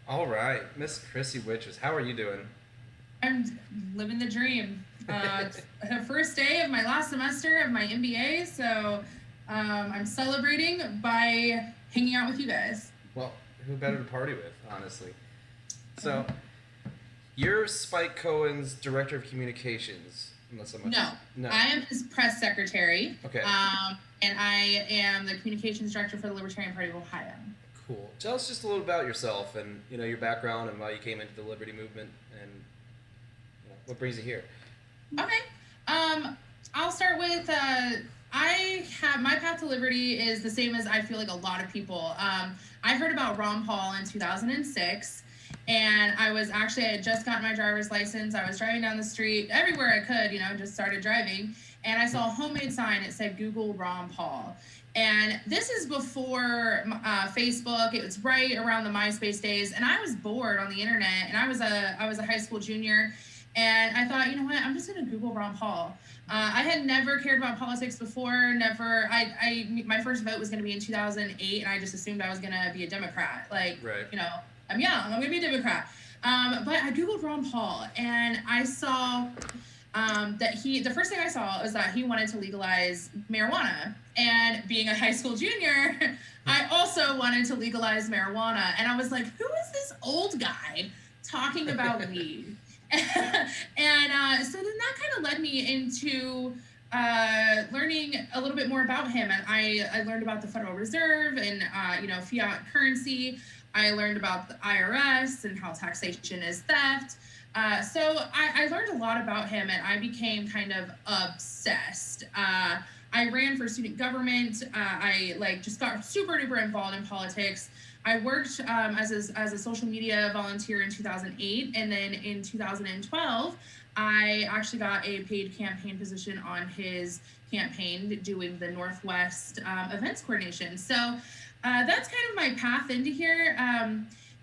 All right, Miss Kryssi Wichers, how are you doing? I'm living the dream. It's the first day of my last semester of my MBA, so I'm celebrating by hanging out with you guys. Well, who better to party with, honestly? So, Right? you're Spike Cohen's director of communications, unless I'm No, no. I am his press secretary, Okay, and I am the communications director for the Libertarian Party of Ohio. cool. Tell us just a little about yourself and your background and why you came into the Liberty movement and what brings you here. Okay. Um, I'll start with I have my path to liberty is the same as I feel like a lot of people. I heard about Ron Paul in 2006, and I had just gotten my driver's license. I was driving down the street everywhere I could, just started driving, and I saw a homemade sign. It said Google Ron Paul. And this is before Facebook. It was right around the MySpace days, and I was bored on the internet. And I was a high school junior, and I thought, you know what? I'm just gonna Google Ron Paul. I had never cared about politics before. Never. My first vote was gonna be in 2008, and I just assumed I was gonna be a Democrat. Like, Right. I'm young. I'm gonna be a Democrat. But I Googled Ron Paul, and I saw the first thing I saw was that he wanted to legalize marijuana. And being a high school junior, I also wanted to legalize marijuana. And I was like, who is this old guy talking about weed? So then that kind of led me into learning a little bit more about him. And I learned about the Federal Reserve and, fiat currency. I learned about the IRS and how taxation is theft. So I learned a lot about him, and I became kind of obsessed. I ran for student government. I just got super duper involved in politics. I worked as a social media volunteer in 2008, and then in 2012, I actually got a paid campaign position on his campaign doing the Northwest events coordination. So that's kind of my path into here.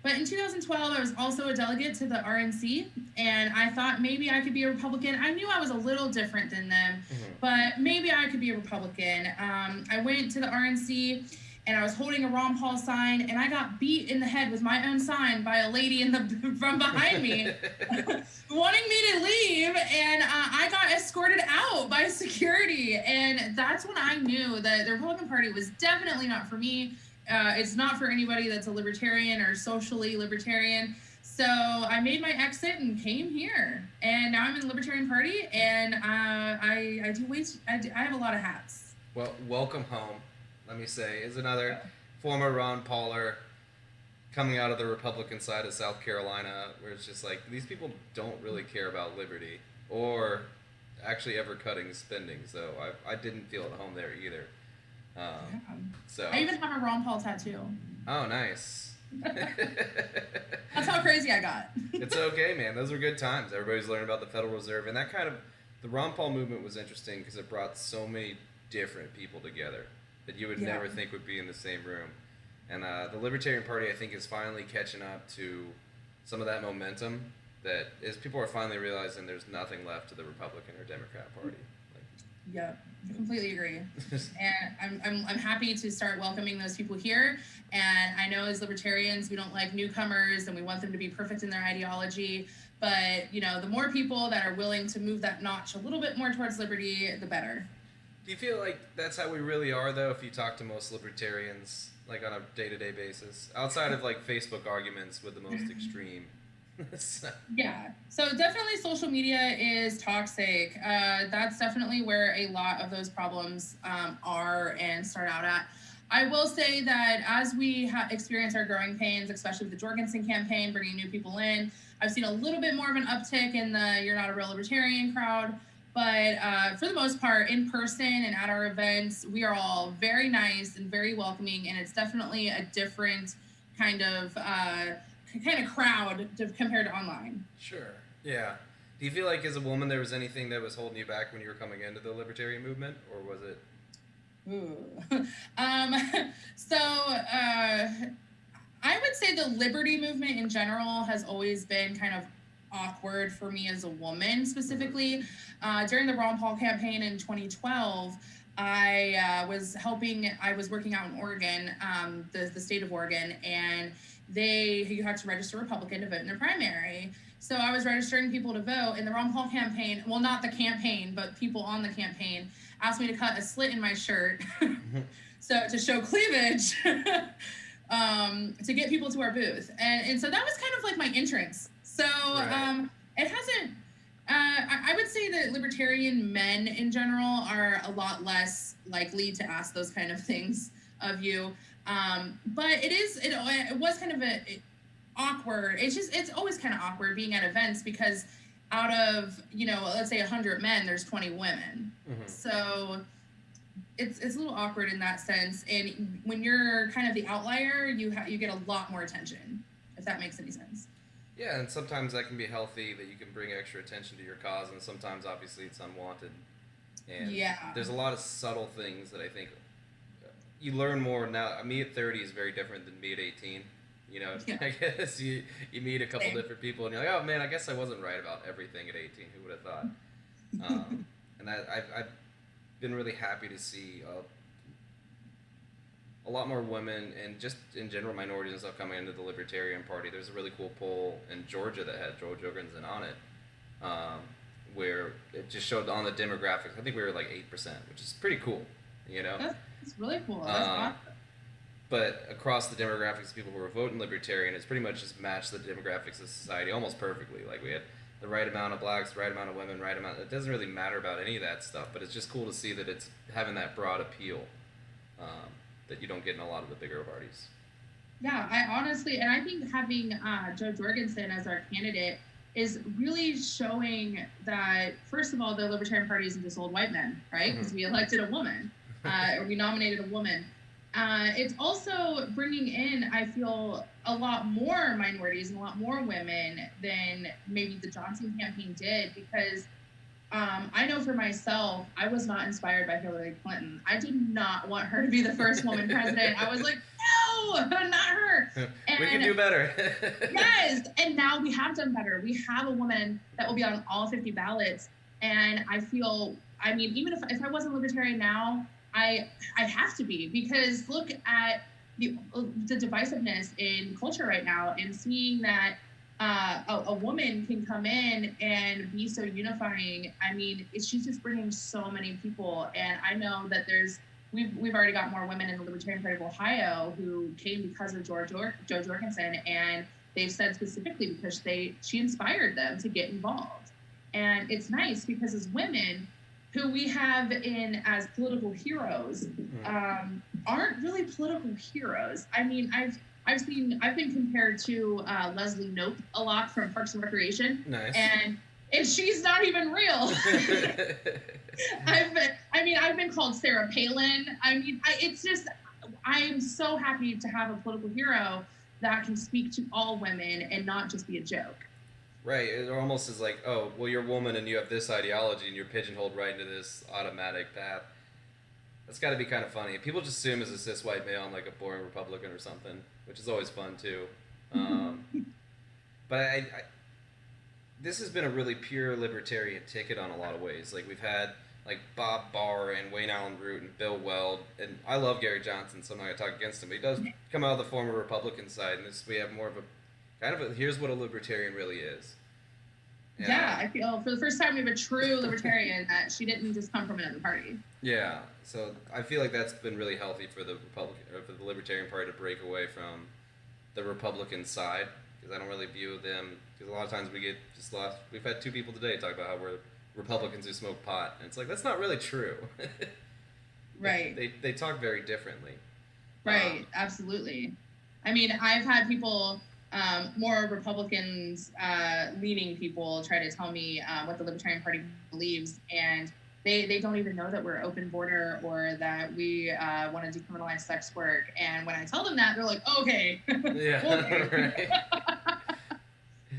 But in 2012, I was also a delegate to the RNC, and I thought maybe I could be a Republican. I knew I was a little different than them, but maybe I could be a Republican. I went to the RNC, and I was holding a Ron Paul sign, and I got beat in the head with my own sign by a lady from behind me, wanting me to leave, and I got escorted out by security. And that's when I knew that the Republican Party was definitely not for me. It's not for anybody that's a libertarian or socially libertarian. So I made my exit and came here, and now I'm in the Libertarian Party, and I have a lot of hats. Well, welcome home. Let me say, is another former Ron Pauler coming out of the Republican side of South Carolina, where it's just like these people don't really care about liberty or actually ever cutting spending. So I didn't feel at home there either. Yeah. So I even have a Ron Paul tattoo. oh, nice. That's how crazy I got. It's okay, man. Those were good times. Everybody's learning about the Federal Reserve, and that kind of the Ron Paul movement was interesting because it brought so many different people together that you would Yeah. never think would be in the same room. And the Libertarian Party, I think, is finally catching up to some of that momentum. That is, people are finally realizing there's nothing left to the Republican or Democrat Party. Yeah, I completely agree. And I'm happy to start welcoming those people here. And I know as libertarians, we don't like newcomers and we want them to be perfect in their ideology. But, the more people that are willing to move that notch a little bit more towards liberty, the better. Do you feel like that's how we really are, though, if you talk to most libertarians, like on a day-to-day basis, outside of like Facebook arguments with the most extreme? So- Yeah. So definitely social media is toxic. That's definitely where a lot of those problems are and start out at. I will say that as we experience our growing pains, especially with the Jorgensen campaign, bringing new people in, I've seen a little bit more of an uptick in the "you're not a real libertarian" crowd. But for the most part, in person and at our events, we are all very nice and very welcoming, and it's definitely a different kind of crowd compared to online. Sure. Yeah. Do you feel like as a woman there was anything that was holding you back when you were coming into the libertarian movement, or was it? Ooh. um, so I would say the liberty movement in general has always been kind of awkward for me as a woman specifically. During the Ron Paul campaign in 2012, I was working out in Oregon, the state of Oregon, and you had to register Republican to vote in their primary. So I was registering people to vote, and the Ron Paul campaign, well, not the campaign, but people on the campaign, asked me to cut a slit in my shirt so to show cleavage to get people to our booth. And so that was kind of like my entrance. So it hasn't, I would say that libertarian men in general are a lot less likely to ask those kind of things of you. But it was kind of awkward. It's always kind of awkward being at events because out of, let's say 100 men, there's 20 women. So it's a little awkward in that sense. And when you're kind of the outlier, you get a lot more attention, if that makes any sense. Yeah, and sometimes that can be healthy, that you can bring extra attention to your cause, and sometimes obviously it's unwanted. And there's a lot of subtle things that I think you learn more now. Me at 30 is very different than me at 18. I guess you meet a couple different people and you're like, oh man, I guess I wasn't right about everything at 18. Who would have thought? And I've been really happy to see a lot more women and just in general minorities and stuff coming into the Libertarian Party. There's a really cool poll in Georgia that had Joe Jorgensen on it, where it just showed on the demographics. I think we were like 8%, which is pretty cool. That's really cool. That's awesome. But across the demographics of people who were voting Libertarian, it's pretty much just matched the demographics of society almost perfectly. Like we had the right amount of blacks, the right amount of women, right amount. It doesn't really matter about any of that stuff, but it's just cool to see that it's having that broad appeal that you don't get in a lot of the bigger parties. Yeah, I think having Joe Jorgensen as our candidate is really showing that, first of all, the Libertarian Party isn't just old white men, right? Because we elected a woman, or we nominated a woman. It's also bringing in, I feel, a lot more minorities and a lot more women than maybe the Johnson campaign did, because I know for myself, I was not inspired by Hillary Clinton. I did not want her to be the first woman president. I was like, no, not her. And we can do better. Yes, and now we have done better. We have a woman that will be on all 50 ballots, and I feel, even if I wasn't libertarian now, I have to be, because look at the divisiveness in culture right now, and seeing that a woman can come in and be so unifying. She's just bringing so many people, and I know that we've already got more women in the Libertarian Party of Ohio who came because of Joe Jorgensen, and they've said specifically because she inspired them to get involved. And it's nice because as women, who we have in as political heroes, aren't really political heroes. I've been compared to Leslie Knope a lot from Parks and Recreation. Nice. And she's not even real. I've been called Sarah Palin. It's just, I'm so happy to have a political hero that can speak to all women and not just be a joke. Right, it almost is like, oh, well, you're a woman and you have this ideology and you're pigeonholed right into this automatic path. That's got to be kind of funny. People just assume as a cis white male I'm like a boring Republican or something, which is always fun too. But this has been a really pure libertarian ticket on a lot of ways. Like we've had like Bob Barr and Wayne Allen Root and Bill Weld, and I love Gary Johnson, so I'm not going to talk against him, but he does come out of the former Republican side, and we have more of a here's what a libertarian really is. And I feel for the first time we have a true libertarian that she didn't just come from another party. Yeah, so I feel like that's been really healthy for the Libertarian Party to break away from the Republican side, because I don't really view them, because a lot of times we've had two people today talk about how we're Republicans who smoke pot, and it's like, that's not really true. Right. They talk very differently. Right, absolutely. I've had people, more Republicans leaning people, try to tell me what the Libertarian Party believes, and they don't even know that we're open border or that we want to decriminalize sex work. And when I tell them that, they're like, okay. Yeah, okay. right.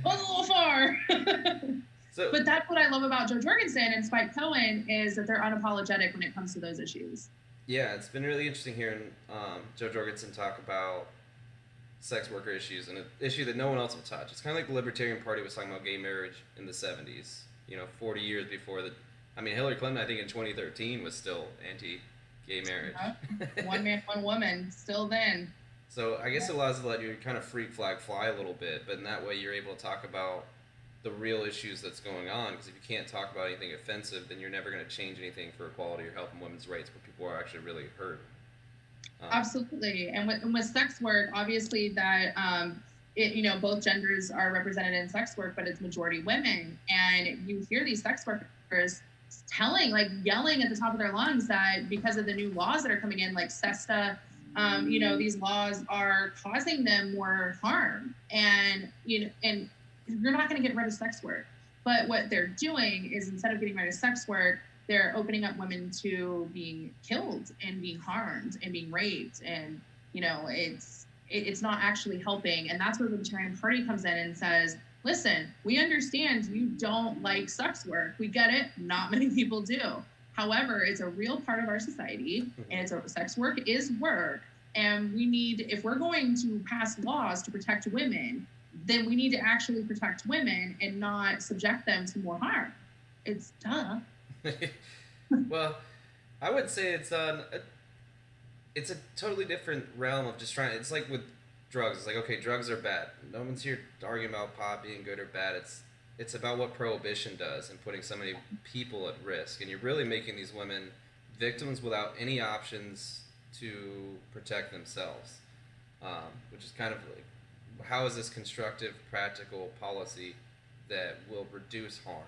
Was a little far. But that's what I love about Joe Jorgensen and Spike Cohen, is that they're unapologetic when it comes to those issues. Yeah, it's been really interesting hearing Joe Jorgensen talk about sex worker issues, and an issue that no one else will touch. It's kind of like the Libertarian Party was talking about gay marriage in the 70s, 40 years before the I mean, Hillary Clinton, I think in 2013 was still anti-gay marriage. One man, one woman, still then. So I guess it allows to let you kind of freak flag fly a little bit, but in that way you're able to talk about the real issues that's going on. Because if you can't talk about anything offensive, then you're never going to change anything for equality or helping women's rights, where people are actually really hurt. Absolutely, and with sex work, obviously that both genders are represented in sex work, but it's majority women, and you hear these sex workers yelling at the top of their lungs that because of the new laws that are coming in, like SESTA, these laws are causing them more harm, and you're not going to get rid of sex work. But what they're doing is, instead of getting rid of sex work, they're opening up women to being killed and being harmed and being raped, and it's not actually helping. And that's where the Libertarian Party comes in and says, listen, we understand you don't like sex work. We get it. Not many people do. However, it's a real part of our society, and sex work is work. And we need, if we're going to pass laws to protect women, then we need to actually protect women and not subject them to more harm. It's duh. Well, I would say it's a totally different realm of just trying. It's like with drugs. It's like, okay, drugs are bad. No one's here arguing about pot being good or bad. It's about what prohibition does and putting so many people at risk. And you're really making these women victims without any options to protect themselves, which is kind of like, how is this constructive, practical policy that will reduce harm?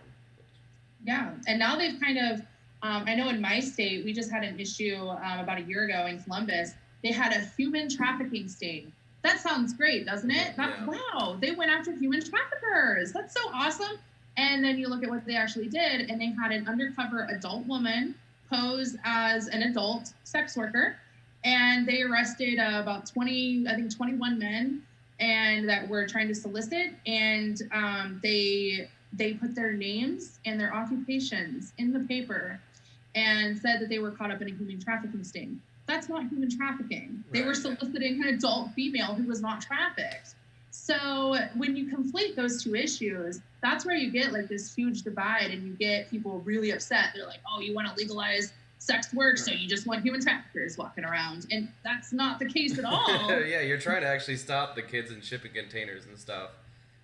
Yeah, and now they've kind of, I know in my state, we just had an issue about a year ago in Columbus. They had a human trafficking sting. That sounds great, doesn't it? Wow, they went after human traffickers. That's so awesome. And then you look at what they actually did, and they had an undercover adult woman pose as an adult sex worker, and they arrested about 21 men, and that were trying to solicit, and they put their names and their occupations in the paper and said that they were caught up in a human trafficking sting. That's not human trafficking. They were soliciting an adult female who was not trafficked. So when you conflate those two issues, that's where you get like this huge divide, and you get people really upset. They're like, oh, you want to legalize sex work, so you just want human traffickers walking around. And that's not the case at all. Yeah, you're trying to actually stop the kids in shipping containers and stuff.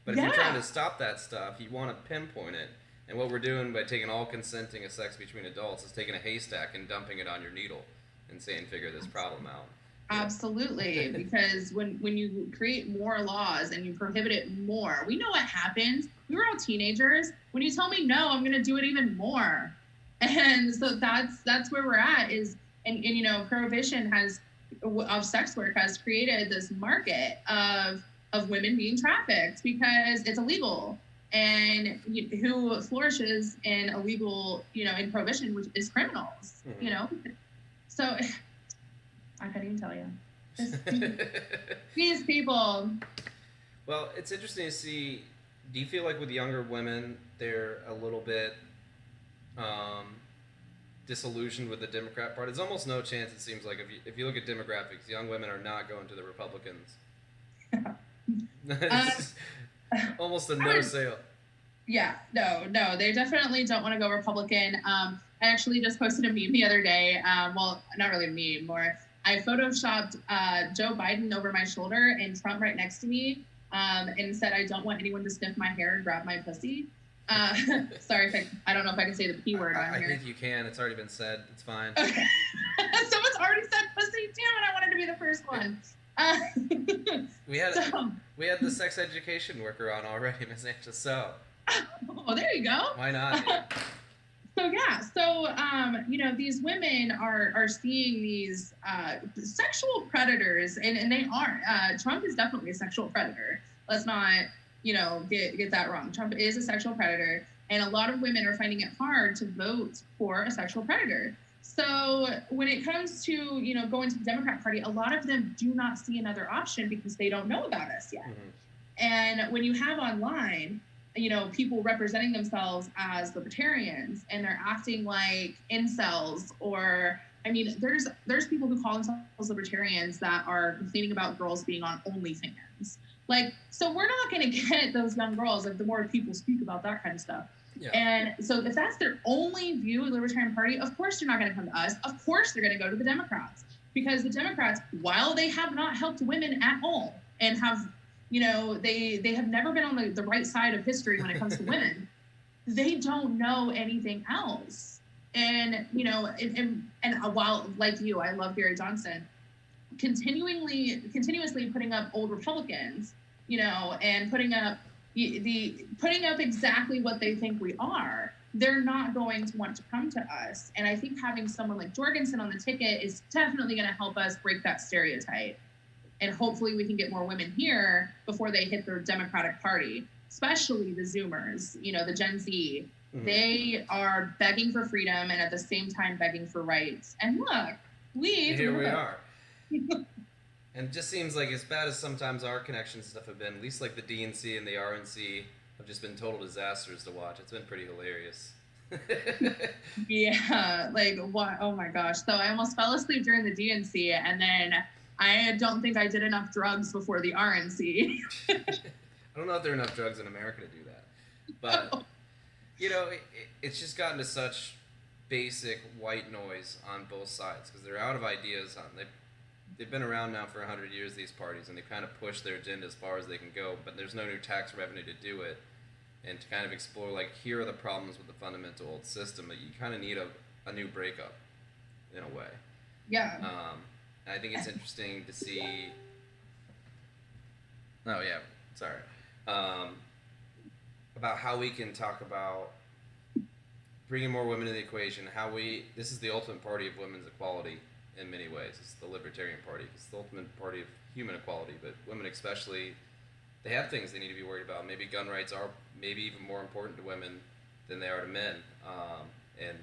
But if you're trying to stop that stuff, you want to pinpoint it. And what we're doing by taking all consenting of sex between adults is taking a haystack and dumping it on your needle and saying, figure this problem out. Absolutely, because when you create more laws and you prohibit it more, we know what happens. We were all teenagers. When you tell me no, I'm going to do it even more. And so that's where we're at is, and prohibition of sex work has created this market of women being trafficked because it's illegal. And who flourishes in illegal, in prohibition, which is criminals, So I couldn't even tell you. These people. Well, it's interesting to see. Do you feel like with younger women, they're a little bit disillusioned with the Democrat Party? There's almost no chance, it seems like, if you look at demographics, young women are not going to the Republicans. Almost a no sale. Yeah, no, they definitely don't want to go Republican. I actually just posted a meme the other day. Well, not really a meme, more. I photoshopped Joe Biden over my shoulder and Trump right next to me, and said, I don't want anyone to sniff my hair and grab my pussy. Sorry, I don't know if I can say the P word on here. I think you can. It's already been said. It's fine. Okay. Someone's already said pussy. Damn it, I wanted to be the first one. We had the sex education worker on already, Miss Angela. So. Oh, there you go. Why not? These women are seeing these sexual predators, and they aren't. Trump is definitely a sexual predator. Let's not, get that wrong. Trump is a sexual predator, and a lot of women are finding it hard to vote for a sexual predator. So when it comes to, going to the Democrat Party, a lot of them do not see another option because they don't know about us yet. Mm-hmm. And when you have online, people representing themselves as libertarians, and they're acting like incels, or, there's people who call themselves libertarians that are complaining about girls being on OnlyFans. So we're not going to get those young girls, the more people speak about that kind of stuff. Yeah. And so if that's their only view of the Libertarian Party, of course they're not going to come to us. Of course they're going to go to the Democrats, because the Democrats, while they have not helped women at all and have, they have never been on the right side of history when it comes to women, they don't know anything else. And, while, like you, I love Gary Johnson, continuously putting up old Republicans, and putting up exactly what they think we are, they're not going to want to come to us. And I think having someone like Jorgensen on the ticket is definitely going to help us break that stereotype. And hopefully we can get more women here before they hit the Democratic Party, especially the Zoomers, the Gen Z. Mm-hmm. They are begging for freedom and at the same time begging for rights. And look, here we are. And it just seems like, as bad as sometimes our connections and stuff have been, at least like the DNC and the RNC have just been total disasters to watch. It's been pretty hilarious. Yeah, like what? Oh my gosh. So I almost fell asleep during the DNC, and then I don't think I did enough drugs before the RNC. I don't know if there are enough drugs in America to do that. But, it's just gotten to such basic white noise on both sides, because they're out of ideas. They've been around now for 100 years, these parties, and they kind of push their agenda as far as they can go, but there's no new tax revenue to do it. And to kind of explore, like, here are the problems with the fundamental old system, that you kind of need a new breakup, in a way. Yeah. I think it's interesting to see... Oh, yeah, sorry. About how we can talk about bringing more women into the equation, this is the ultimate party of women's equality in many ways. It's the Libertarian Party. It's the ultimate party of human equality, but women especially, they have things they need to be worried about. Maybe gun rights are maybe even more important to women than they are to men. And,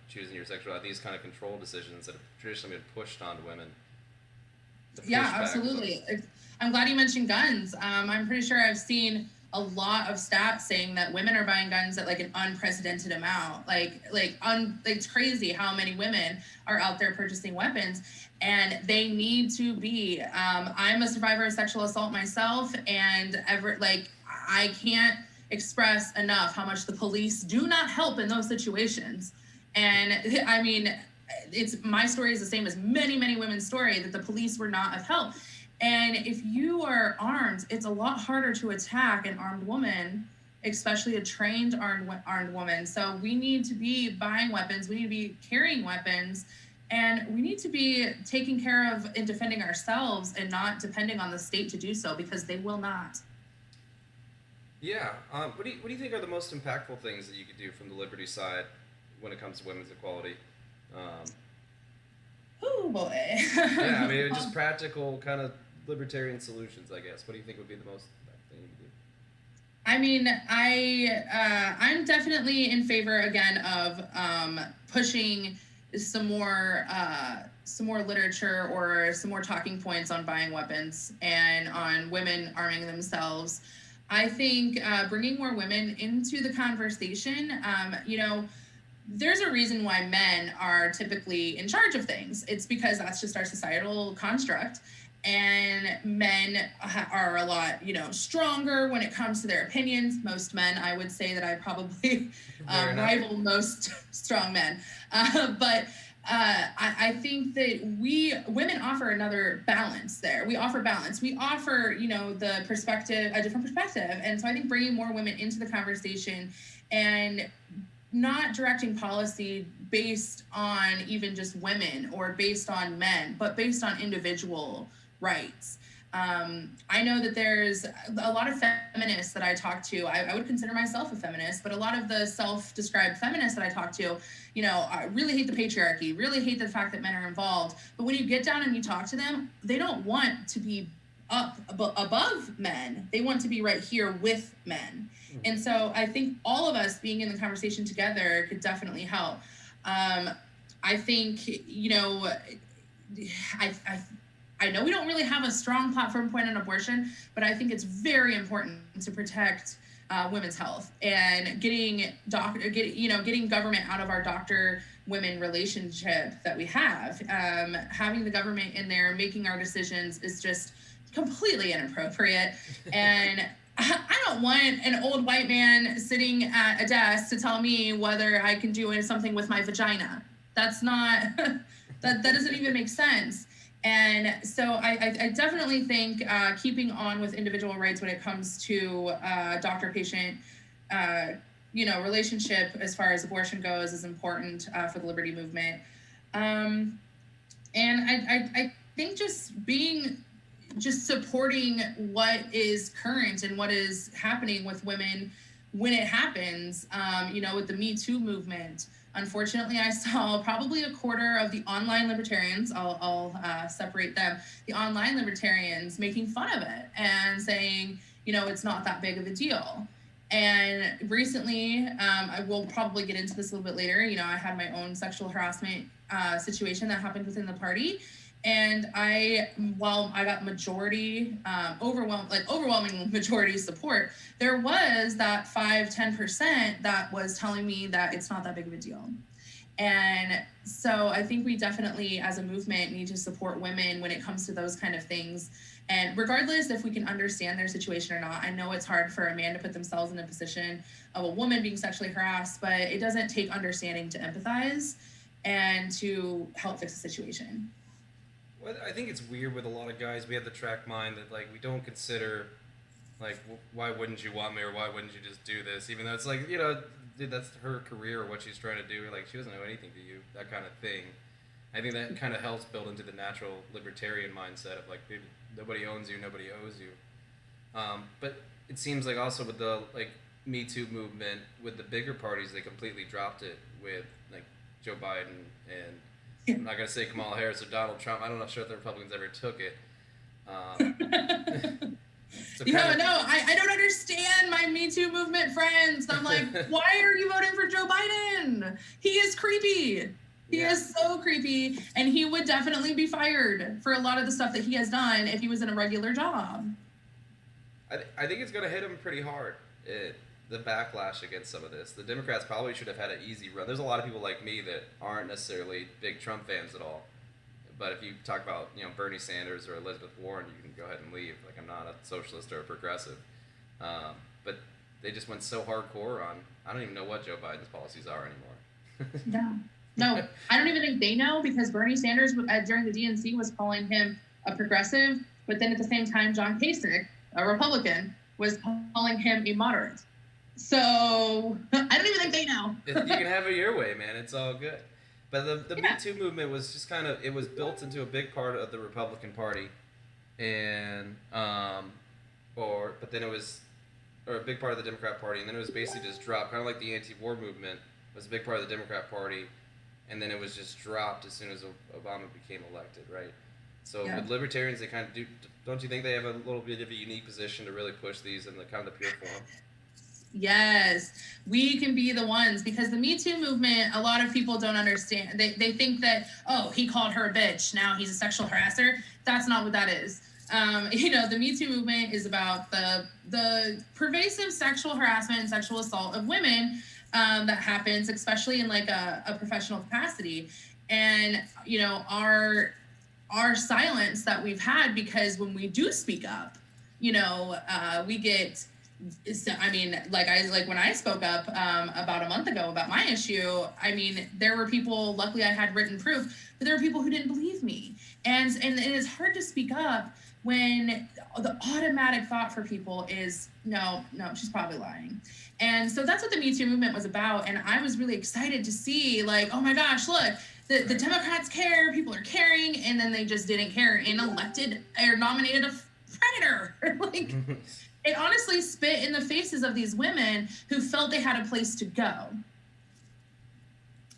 choosing your sexuality, these kind of control decisions that have traditionally been pushed onto women. Yeah, absolutely. I'm glad you mentioned guns. I'm pretty sure I've seen a lot of stats saying that women are buying guns at like an unprecedented amount. It's crazy how many women are out there purchasing weapons, and they need to be. I'm a survivor of sexual assault myself, and I can't express enough how much the police do not help in those situations. And I mean, my story is the same as many, many women's story, that the police were not of help. And if you are armed, it's a lot harder to attack an armed woman, especially a trained armed woman. So we need to be buying weapons. We need to be carrying weapons. And we need to be taking care of and defending ourselves and not depending on the state to do so, because they will not. Yeah. What do you think are the most impactful things that you could do from the liberty side when it comes to women's equality? Oh, boy. Yeah, I mean, just practical kind of libertarian solutions, I guess. What do you think would be the most thing you could do? I mean, I'm definitely in favor again of pushing some more literature or some more talking points on buying weapons and on women arming themselves. I think bringing more women into the conversation, there's a reason why men are typically in charge of things. It's because that's just our societal construct. And men are a lot, stronger when it comes to their opinions. Most men, I would say that I probably rival most strong men. But I think that women offer another balance there. We offer balance. We offer, the perspective, a different perspective. And so I think bringing more women into the conversation and not directing policy based on even just women or based on men, but based on individual rights. I know that there's a lot of feminists that I talk to. I would consider myself a feminist, but a lot of the self-described feminists that I talk to, I really hate the patriarchy, really hate the fact that men are involved. But when you get down and you talk to them, they don't want to be up above men. They want to be right here with men. And so I think all of us being in the conversation together could definitely help. I think, I know we don't really have a strong platform point on abortion, but I think it's very important to protect women's health and getting government out of our doctor-women relationship that we have. Having the government in there making our decisions is just completely inappropriate. And I don't want an old white man sitting at a desk to tell me whether I can do something with my vagina. That's not, that doesn't even make sense. And so I definitely think keeping on with individual rights when it comes to doctor-patient, relationship as far as abortion goes is important for the liberty movement. And I think just supporting what is current and what is happening with women when it happens, with the Me Too movement. Unfortunately, I saw probably a quarter of the online libertarians, I'll separate them, the online libertarians making fun of it and saying, it's not that big of a deal. And recently, I will probably get into this a little bit later, I had my own sexual harassment situation that happened within the party. And I got overwhelming majority support, there was that 5-10% that was telling me that it's not that big of a deal. And so I think we definitely, as a movement, need to support women when it comes to those kind of things. And regardless if we can understand their situation or not, I know it's hard for a man to put themselves in a position of a woman being sexually harassed, but it doesn't take understanding to empathize and to help fix the situation. Well, I think it's weird with a lot of guys. We have the track mind that we don't consider why wouldn't you want me or why wouldn't you just do this, even though it's dude, that's her career or what she's trying to do. She doesn't know anything to you, that kind of thing. I think that kind of helps build into the natural libertarian mindset of dude, nobody owns you, nobody owes you. But it seems also with the Me Too movement, with the bigger parties, they completely dropped it with Joe Biden and I'm not going to say Kamala Harris or Donald Trump. I'm not sure if the Republicans ever took it. I don't understand my Me Too movement friends. I'm like, why are you voting for Joe Biden? He is creepy. He is so creepy. And he would definitely be fired for a lot of the stuff that he has done if he was in a regular job. I think it's going to hit him pretty hard. The backlash against some of this. The Democrats probably should have had an easy run. There's a lot of people like me that aren't necessarily big Trump fans at all. But if you talk about, Bernie Sanders or Elizabeth Warren, you can go ahead and leave. I'm not a socialist or a progressive. But they just went so hardcore on, I don't even know what Joe Biden's policies are anymore. No, I don't even think they know, because Bernie Sanders during the DNC was calling him a progressive, but then at the same time, John Kasich, a Republican, was calling him a moderate. So I don't even think they know. You can have it your way, man. It's all good. But the Me Too movement was just it was built into a big part of the Republican Party, and but then it was, or a big part of the Democrat Party, and then it was basically just dropped, kind of like the anti-war movement was a big part of the Democrat Party, and then it was just dropped as soon as Obama became elected, right? So with libertarians, they kind of do. Don't you think they have a little bit of a unique position to really push these in the kind of the pure form? Yes, we can be the ones, because the Me Too movement, a lot of people don't understand. They think that, he called her a bitch, now he's a sexual harasser. That's not what that is. The Me Too movement is about the pervasive sexual harassment and sexual assault of women that happens, especially in a professional capacity. And, our silence that we've had, because when we do speak up, we get... when I spoke up about a month ago about my issue, there were people, luckily I had written proof, but there were people who didn't believe me. And it is hard to speak up when the automatic thought for people is, no, she's probably lying. And so that's what the Me Too movement was about. And I was really excited to see, oh my gosh, look, the Democrats care, people are caring, and then they just didn't care and elected or nominated a predator. It honestly spit in the faces of these women who felt they had a place to go.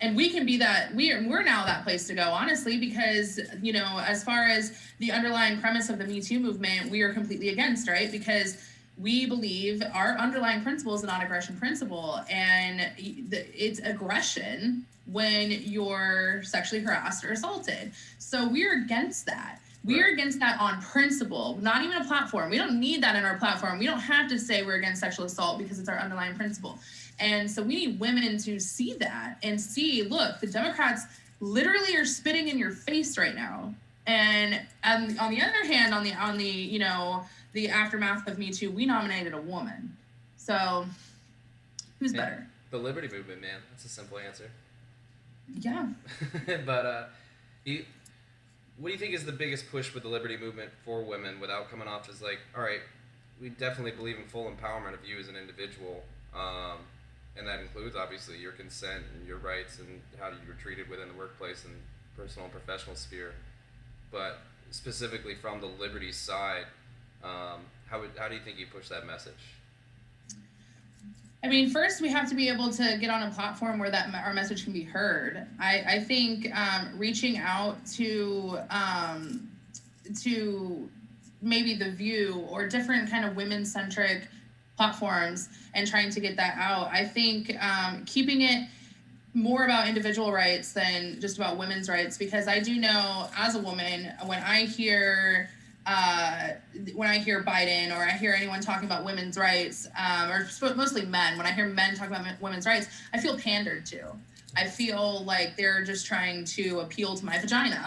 And we can be that, we're now that place to go, honestly, because, as far as the underlying premise of the Me Too movement, we are completely against, right? Because we believe our underlying principle is a non-aggression principle, and it's aggression when you're sexually harassed or assaulted. So we're against that. We're against that on principle, not even a platform. We don't need that in our platform. We don't have to say we're against sexual assault because it's our underlying principle. And so we need women to see that and see, look, the Democrats literally are spitting in your face right now. And on the other hand, on the the aftermath of Me Too, we nominated a woman. So who's better? The liberty movement, man. That's a simple answer. Yeah. But what do you think is the biggest push with the liberty movement for women without coming off as like, all right, we definitely believe in full empowerment of you as an individual, and that includes obviously your consent and your rights and how you were treated within the workplace and personal and professional sphere. But specifically from the liberty side, how do you think you push that message? I mean, first we have to be able to get on a platform where our message can be heard. I think reaching out to maybe The View or different kind of women-centric platforms and trying to get that out. I think keeping it more about individual rights than just about women's rights, because I do know as a woman, when I hear Biden or I hear anyone talking about women's rights, or mostly men, when I hear men talk about women's rights, I feel pandered to. I feel like they're just trying to appeal to my vagina.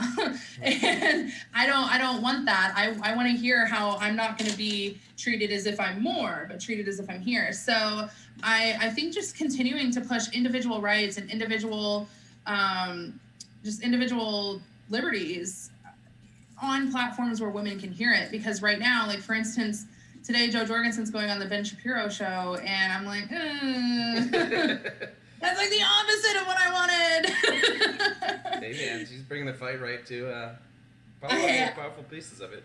And I don't want that. I want to hear how I'm not going to be treated as if I'm more, but treated as if I'm here. So I think just continuing to push individual rights and individual liberties on platforms where women can hear it. Because right now, like for instance, today Jo Jorgensen's going on the Ben Shapiro show, and I'm like, that's like the opposite of what I wanted. Hey man, she's bringing the fight right to powerful pieces of it.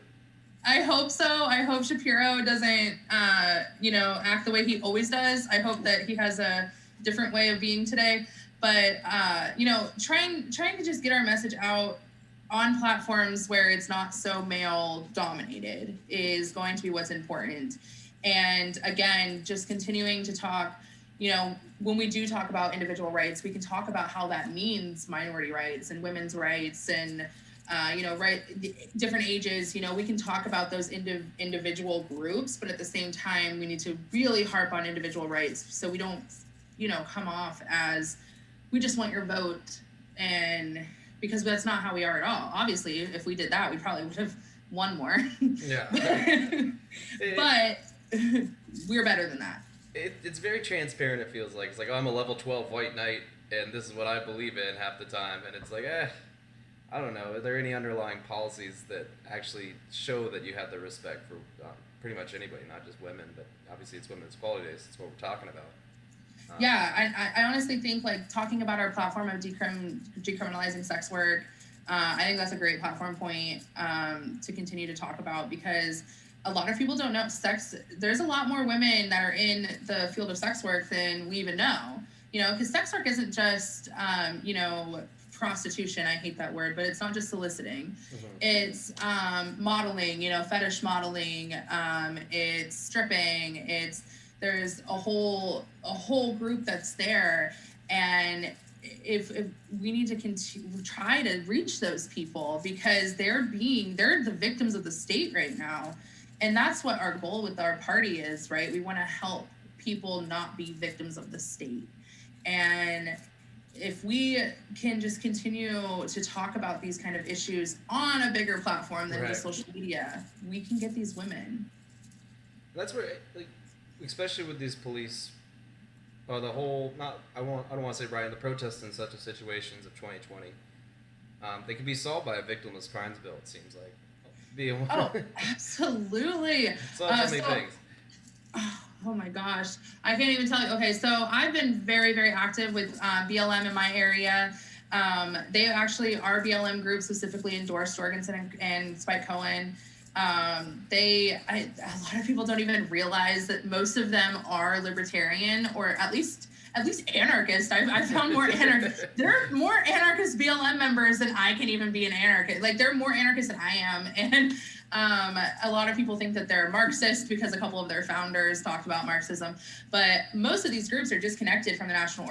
I hope so. I hope Shapiro doesn't, act the way he always does. I hope that he has a different way of being today. But, trying to just get our message out on platforms where it's not so male dominated is going to be what's important. And again, just continuing to talk, when we do talk about individual rights, we can talk about how that means minority rights and women's rights and, different ages. We can talk about those individual groups, but at the same time, we need to really harp on individual rights so we don't, come off as we just want your vote, and because that's not how we are at all. Obviously, if we did that, we probably would have won more. Yeah. But we're better than that. It's very transparent, it feels like. It's like, oh, I'm a level 12 white knight, and this is what I believe in half the time. And it's like, I don't know. Are there any underlying policies that actually show that you have the respect for pretty much anybody, not just women, but obviously it's Women's Equality Days. That's what we're talking about. I honestly think like talking about our platform of decriminalizing sex work, I think that's a great platform point to continue to talk about, because a lot of people don't know there's a lot more women that are in the field of sex work than we even know, because sex work isn't just, prostitution. I hate that word, but it's not just soliciting. Mm-hmm. It's modeling, fetish modeling. It's stripping. There's a whole group that's there, and if we need to try to reach those people, because they're the victims of the state right now, and that's what our goal with our party is, right? We want to help people not be victims of the state, and if we can just continue to talk about these kind of issues on a bigger platform than just social media, we can get these women. That's where, like, especially with these police, or the whole, I don't want to say the protests in such a situations of 2020, they can be solved by a victimless crimes bill, it seems like. Absolutely. Solve so many things. Oh my gosh. I can't even tell you. Okay, so I've been very, very active with BLM in my area. They actually, our BLM group specifically endorsed Jorgensen and Spike Cohen. A lot of people don't even realize that most of them are libertarian, or at least anarchist. I found more anarchist. There are more anarchist BLM members than I can even be an anarchist. Like, they're more anarchist than I am. And a lot of people think that they're Marxist because a couple of their founders talked about Marxism. But most of these groups are disconnected from the national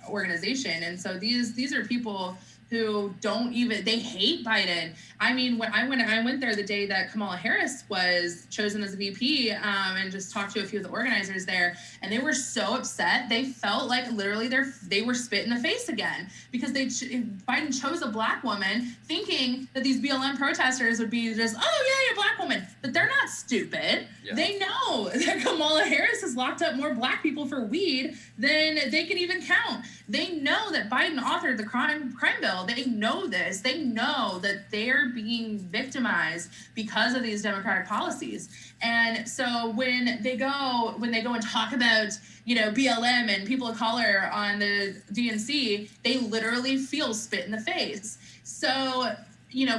organization. And so these are people who they hate Biden. I mean, when I went there the day that Kamala Harris was chosen as a VP, and just talked to a few of the organizers there, and they were so upset. They felt like literally they were spit in the face again, because Biden chose a black woman, thinking that these BLM protesters would be just, oh yeah, you're a black woman. but they're not stupid. Yeah. They know that Kamala Harris has locked up more black people for weed than they can even count. They know that Biden authored the crime bill. They know this. They know that they're being victimized because of these Democratic policies. And so when they go and talk about, BLM and people of color on the DNC, they literally feel spit in the face. So,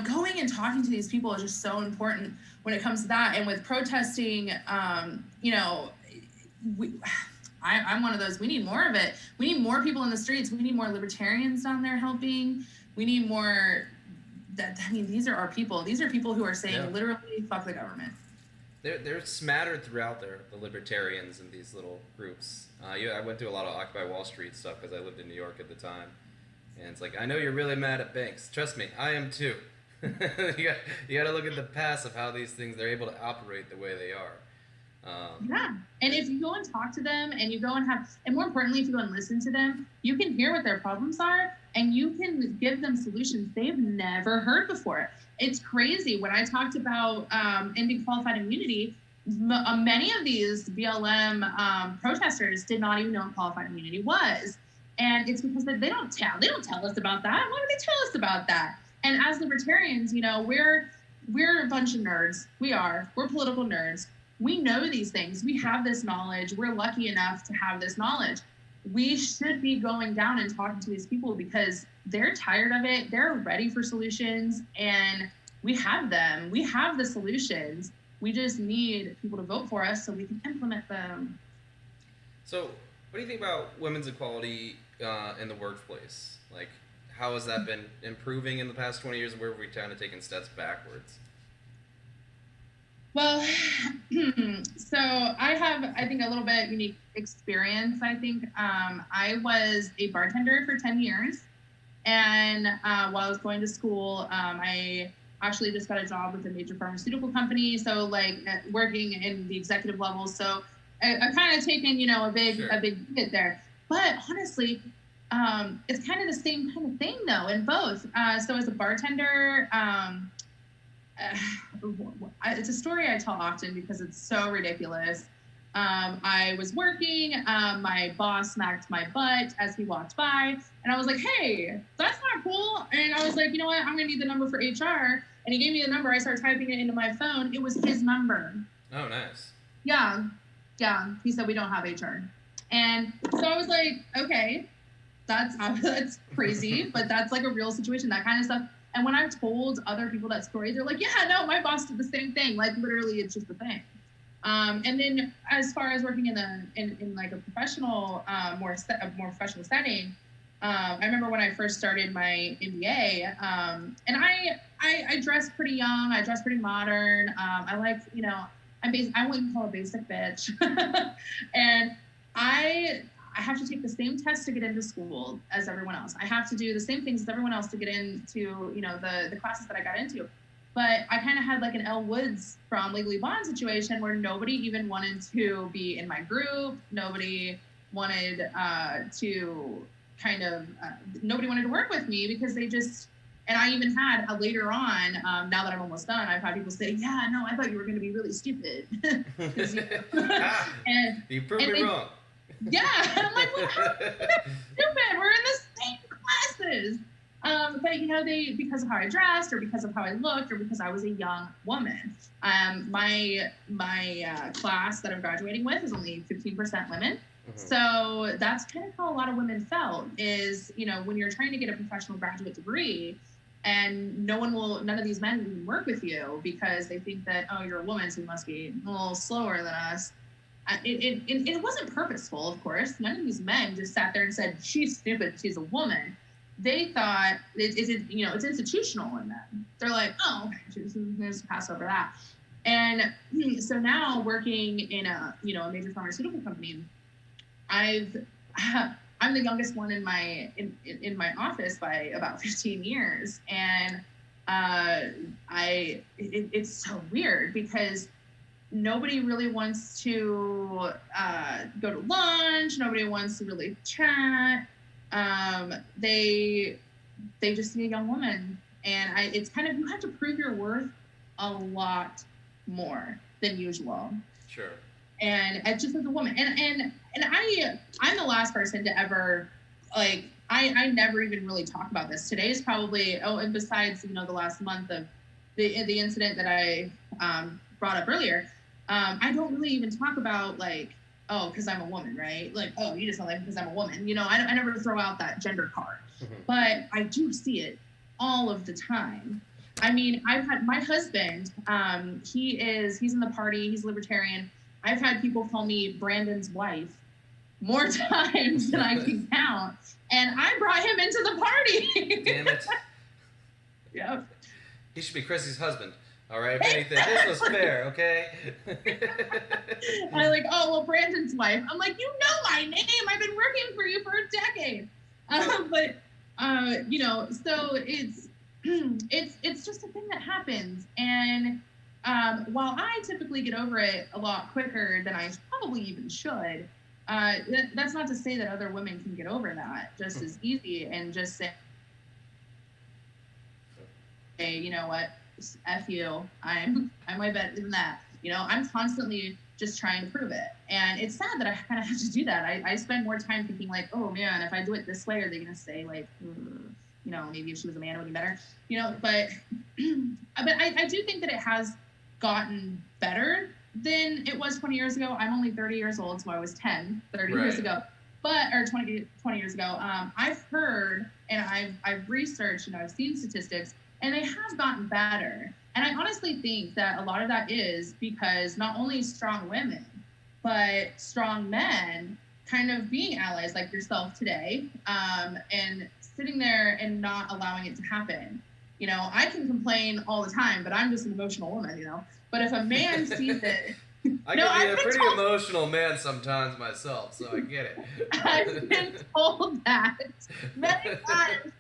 going and talking to these people is just so important when it comes to that. And with protesting, I'm one of those. We need more of it. We need more people in the streets. We need more libertarians down there helping. We need more. These are our people. These are people who are saying literally, fuck the government. They're smattered throughout there, the libertarians and these little groups. I went to a lot of Occupy Wall Street stuff because I lived in New York at the time. And it's like, I know you're really mad at banks. Trust me, I am too. you got to look at the past of how these things, they're able to operate the way they are. And if you go and talk to them and you go and and more importantly, if you go and listen to them, you can hear what their problems are and you can give them solutions they've never heard before. It's crazy. When I talked about ending qualified immunity, many of these BLM protesters did not even know what qualified immunity was. And it's because they don't tell us about that. Why would they tell us about that? And as libertarians, we're a bunch of nerds. We're political nerds. We know these things. We have this knowledge. We're lucky enough to have this knowledge. We should be going down and talking to these people because they're tired of it. They're ready for solutions, and we have them. We have the solutions. We just need people to vote for us so we can implement them. So, what do you think about women's equality in the workplace? Like, how has that been improving in the past 20 years, and where have we kind of taken steps backwards? Well, so I have, I think, a little bit unique experience. I think I was a bartender for 10 years. And while I was going to school, I actually just got a job with a major pharmaceutical company. So working in the executive level. So I've kind of taken, a big hit there. But honestly, it's kind of the same kind of thing though in both. So as a bartender, it's a story I tell often because it's so ridiculous. I was working, my boss smacked my butt as he walked by, and I was like, hey, that's not cool. And I was like, you know what, I'm gonna need the number for HR. And he gave me the number. I started typing it into my phone. It was his number. Oh, nice. Yeah. He said, we don't have HR. And so I was like, okay, that's crazy, but that's like a real situation, that kind of stuff. And when I've told other people that story, they're like, yeah, no, my boss did the same thing. Like literally, it's just a thing. And then as far as working in like a professional, more professional setting, I remember when I first started my MBA, and I dressed pretty young, I dressed pretty modern. I like, I wouldn't call a basic bitch. And I have to take the same test to get into school as everyone else. I have to do the same things as everyone else to get into, the classes that I got into. But I kind of had like an Elle Woods from Legally Blonde situation where nobody even wanted to be in my group. Nobody wanted nobody wanted to work with me because they just, and I even had later on, now that I'm almost done, I've had people say, yeah, no, I thought you were going to be really stupid. You proved me wrong. Yeah, and I'm like, well, how stupid? We're in the same classes. But they, because of how I dressed or because of how I looked or because I was a young woman, my class that I'm graduating with is only 15% women. Mm-hmm. So that's kind of how a lot of women felt is, when you're trying to get a professional graduate degree and none of these men will even work with you because they think that, oh, you're a woman, so you must be a little slower than us. It wasn't purposeful, of course. None of these men just sat there and said, she's stupid, she's a woman. They thought it's institutional in them. They're like, oh, okay, just pass over that. And so now working in a major pharmaceutical company, I'm the youngest one in my office by about 15 years, and it's so weird because nobody really wants to go to lunch. Nobody wants to really chat. They just see a young woman, and it's kind of, you have to prove your worth a lot more than usual. Sure. And just as a woman, and I'm the last person to ever, like, I never even really talk about this. Today is probably, and besides, the last month of the incident that I brought up earlier, I don't really even talk about, like, oh, because I'm a woman, right? Like, oh, you just don't like me because I'm a woman. I never throw out that gender card. But I do see it all of the time. I mean, I've had my husband, he's in the party, he's libertarian. I've had people call me Brandon's wife more times than I can count. And I brought him into the party. Damn it. Yep. He should be Kryssy's husband. All right, if anything, this was fair, okay? I'm like, oh, well, Brandon's wife. I'm like, you know my name. I've been working for you for a decade. So it's just a thing that happens. And while I typically get over it a lot quicker than I probably even should, that's not to say that other women can get over that just as easy and just say, hey, you know what? F you. I'm way better than that. I'm constantly just trying to prove it. And it's sad that I kind of have to do that. I spend more time thinking like, oh man, if I do it this way, are they going to say like, maybe if she was a man, it would be better, but I do think that it has gotten better than it was 20 years ago. I'm only 30 years old, so I was 30 years ago, or 20 years ago. I've heard and I've researched, I've seen statistics, and they have gotten better. And I honestly think that a lot of that is because not only strong women, but strong men kind of being allies like yourself today, and sitting there and not allowing it to happen. I can complain all the time, but I'm just an emotional woman, But if a man sees it, I can be a pretty emotional man sometimes myself, so I get it. I've been told that many times.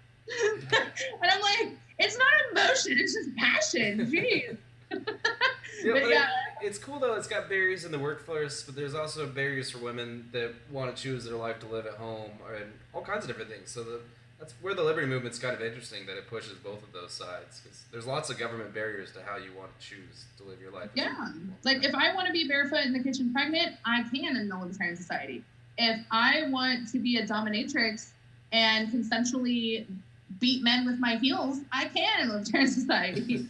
And I'm like, it's not emotion, it's just passion. Jeez. It's cool though. It's got barriers in the workforce, but there's also barriers for women that want to choose their life to live at home, and all kinds of different things. So that's where the liberty movement's kind of interesting, that it pushes both of those sides, because there's lots of government barriers to how you want to choose to live your life. Yeah, like if I want to be barefoot in the kitchen pregnant, I can in the Libertarian Society. If I want to be a dominatrix and consensually beat men with my heels, I can in the Libertarian Society.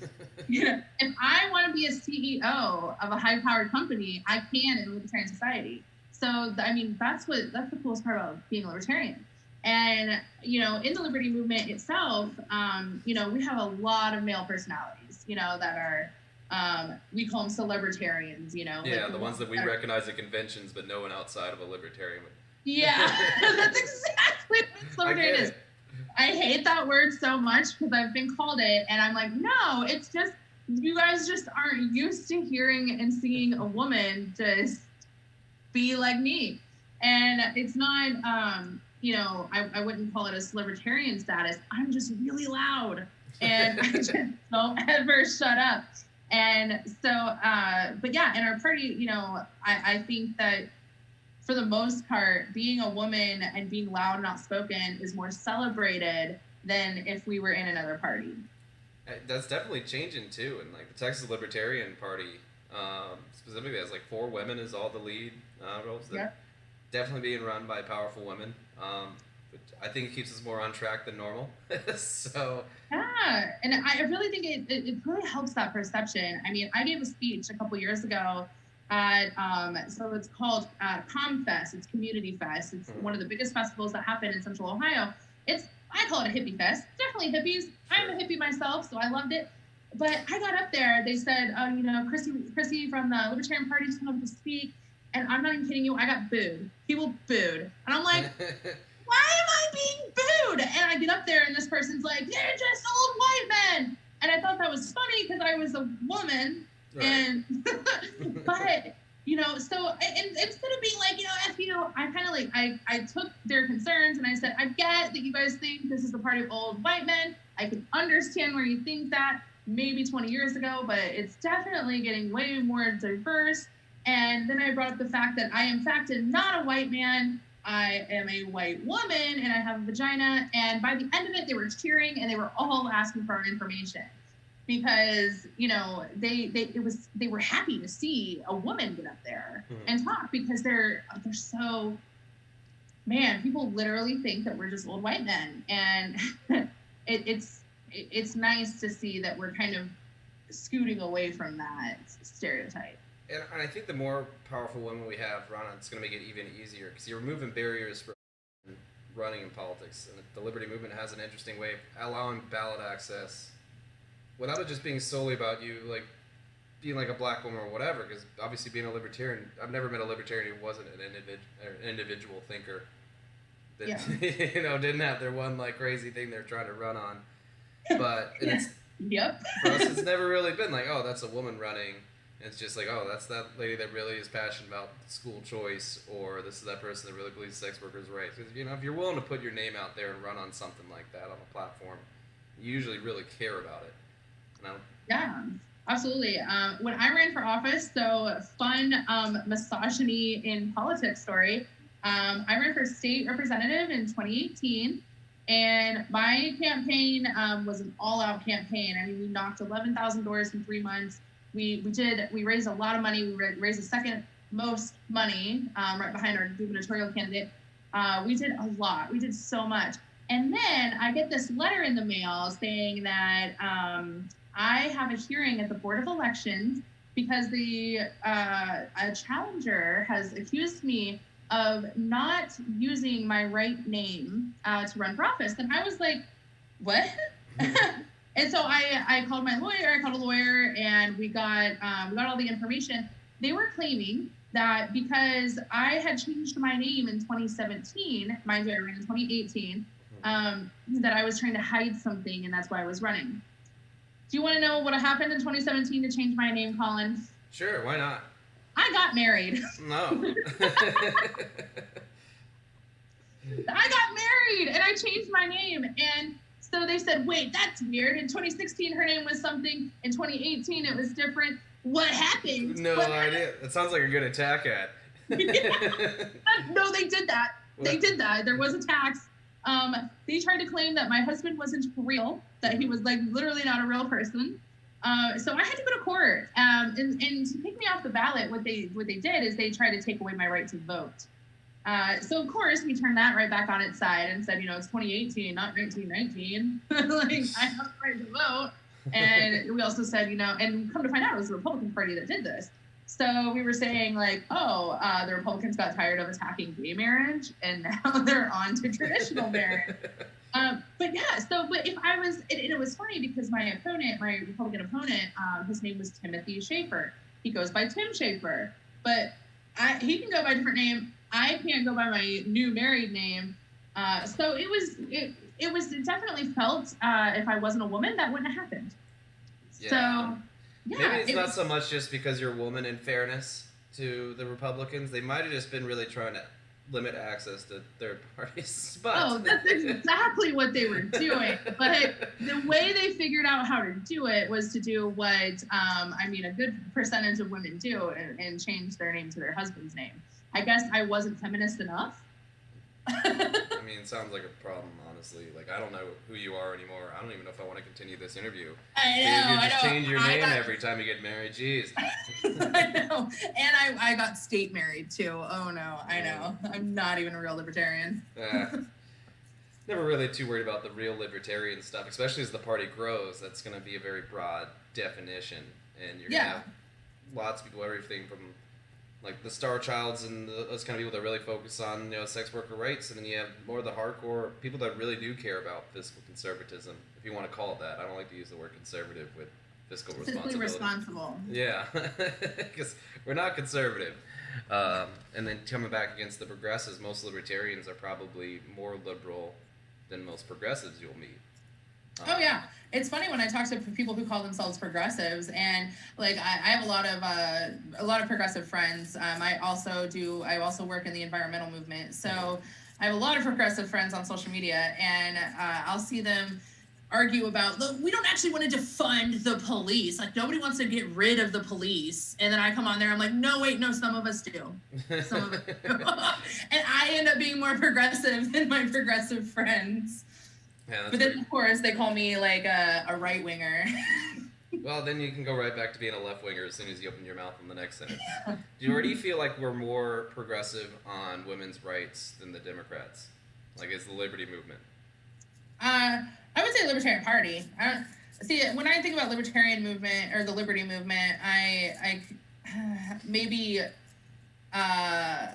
If I want to be a CEO of a high-powered company, I can in the Libertarian Society. So, that's the coolest part about being a libertarian. And, in the liberty movement itself, we have a lot of male personalities, that are, we call them celebritarians, Yeah, like the ones that we recognize at conventions, but no one outside of a libertarian would. Yeah, that's exactly what libertarian is. I hate that word so much because I've been called it, and I'm like, no, it's just, you guys just aren't used to hearing and seeing a woman just be like me. And it's not, I wouldn't call it a libertarian status. I'm just really loud, and I just don't ever shut up. And so, but yeah, in our party, I think that for the most part, being a woman and being loud and outspoken is more celebrated than if we were in another party. That's definitely changing too. And like the Texas Libertarian Party, specifically, has like 4 women as all the lead roles. That definitely being run by powerful women. Which I think it keeps us more on track than normal. So yeah, and I really think it really helps that perception. I gave a speech a couple years ago at so it's called ComFest. It's Community Fest. It's one of the biggest festivals that happen in Central Ohio. I call it a hippie fest. Definitely hippies. I'm a hippie myself, so I loved it. But I got up there. They said, Kryssi from the Libertarian Party just come up to speak. And I'm not even kidding you. I got booed. People booed. And I'm like, why am I being booed? And I get up there and this person's like, they're just old white men. And I thought that was funny because I was a woman. Right. And, but, so and instead of being like, F you, I kind of like, I took their concerns and I said, I get that you guys think this is the party of old white men. I can understand where you think that maybe 20 years ago, but it's definitely getting way more diverse. And then I brought up the fact that I, in fact, am not a white man. I am a white woman and I have a vagina. And by the end of it, they were cheering and they were all asking for our information. because they were happy to see a woman get up there and talk, because they're so, man, people literally think that we're just old white men, and it's nice to see that we're kind of scooting away from that stereotype. And I think the more powerful women we have, Rana, it's going to make it even easier, because you're removing barriers for running in politics, and the Liberty Movement has an interesting way of allowing ballot access without it just being solely about you, like, being like a black woman or whatever, because obviously being a libertarian, I've never met a libertarian who wasn't an individual thinker that, didn't have their one, like, crazy thing they're trying to run on. But it's, for us, it's never really been like, oh, that's a woman running. It's just like, oh, that's that lady that really is passionate about school choice, or this is that person that really believes sex workers' rights. Because, if you're willing to put your name out there and run on something like that on a platform, you usually really care about it. Yeah, absolutely. When I ran for office, so fun misogyny in politics story, I ran for state representative in 2018, and my campaign was an all-out campaign. I mean, we knocked 11,000 doors in 3 months. We raised a lot of money. We raised the second most money, right behind our gubernatorial candidate. We did a lot. We did so much. And then I get this letter in the mail saying that I have a hearing at the Board of Elections because a challenger has accused me of not using my right name to run for office. And I was like, what? And so I called my lawyer. I called a lawyer, and we got all the information. They were claiming that because I had changed my name in 2017, mind you, I ran in 2018, that I was trying to hide something, and that's why I was running. Do you want to know what happened in 2017 to change my name, Colin? Sure, why not? I got married. No. I got married, and I changed my name, and so they said, wait, that's weird. In 2016, her name was something. In 2018, it was different. What happened? No idea. That sounds like a good attack ad. No, they did that. They did that. There was a tax. They tried to claim that my husband wasn't real, that he was like literally not a real person. So I had to go to court. And to take me off the ballot, what they did is they tried to take away my right to vote. So of course we turned that right back on its side and said, it's 2018, not 1919. Like, I have the right to vote. And we also said, and come to find out, it was the Republican Party that did this. So we were saying like, the Republicans got tired of attacking gay marriage, and now they're on to traditional marriage. But if I was, it was funny because my Republican opponent, his name was Timothy Schaefer. He goes by Tim Schaefer, but he can go by a different name. I can't go by my new married name. So it definitely felt, if I wasn't a woman, that wouldn't have happened. Yeah. So, yeah. Maybe it's not so much just because you're a woman, in fairness to the Republicans. They might have just been really trying to limit access to third parties. But that's exactly what they were doing. But the way they figured out how to do it was to do what, a good percentage of women do, and change their name to their husband's name. I guess I wasn't feminist enough. I mean, it sounds like a problem, honestly. Like, I don't know who you are anymore. I don't even know if I want to continue this interview. I know. You just change your name every time you get married. Jeez. I know. And I got state married, too. Oh, no. I know. I'm not even a real libertarian. Never really too worried about the real libertarian stuff, especially as the party grows. That's going to be a very broad definition. And you're going to have lots of people, everything from like the Star Childs and those kind of people that really focus on sex worker rights, and then you have more of the hardcore people that really do care about fiscal conservatism, if you want to call it that. I don't like to use the word conservative with fiscal responsibility. Responsible. Yeah, because we're not conservative. And then coming back against the progressives, most libertarians are probably more liberal than most progressives you'll meet. Oh yeah, it's funny when I talk to people who call themselves progressives, and like I have a lot of progressive friends. I also work in the environmental movement, so I have a lot of progressive friends on social media, and I'll see them argue about, look, we don't actually want to defund the police. Like, nobody wants to get rid of the police. And then I come on there, I'm like, no, some of us do. Some of us do. And I end up being more progressive than my progressive friends. Yeah, but then, of course, they call me like a right winger. Well, then you can go right back to being a left winger as soon as you open your mouth in the next sentence. Do you already feel like we're more progressive on women's rights than the Democrats? Like, it's the liberty movement. I would say Libertarian Party. See, when I think about libertarian movement or the liberty movement, I maybe uh,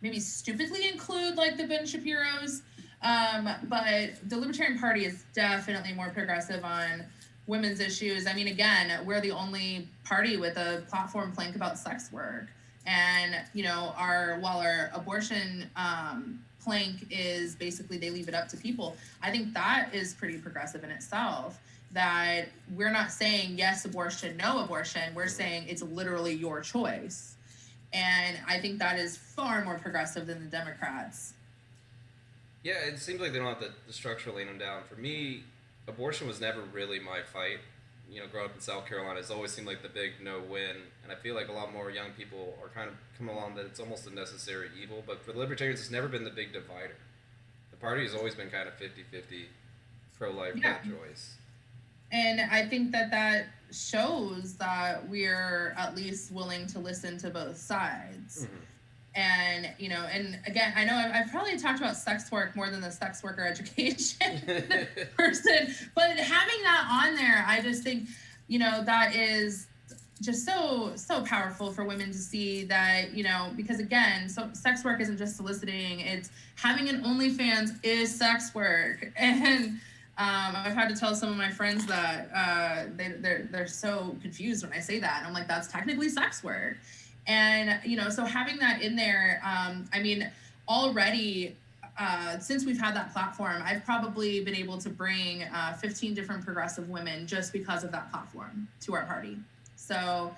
maybe stupidly include like the Ben Shapiro's, but the Libertarian Party is definitely more progressive on women's issues. I mean, again, we're the only party with a platform plank about sex work, and while our abortion plank is basically they leave it up to people. I think that is pretty progressive in itself. That we're not saying yes abortion, no abortion. We're saying it's literally your choice. And I think that is far more progressive than the Democrats. Yeah, it seems like they don't have the structure laying them down. For me, abortion was never really my fight. Growing up in South Carolina, it's always seemed like the big no-win, and I feel like a lot more young people are kind of coming along that it's almost a necessary evil. But for the libertarians, it's never been the big divider. The party has always been kind of 50-50, pro-life, pro-choice. And I think that shows that we're at least willing to listen to both sides. Mm-hmm. And, and again, I know I've probably talked about sex work more than the sex worker education person, but having that on there, I just think, that is just so powerful for women to see that, because again, so sex work isn't just soliciting, it's having an OnlyFans is sex work. And I've had to tell some of my friends that they're so confused when I say that. And I'm like, that's technically sex work. And, so having that in there, I mean, already, since we've had that platform, I've probably been able to bring 15 different progressive women just because of that platform to our party. So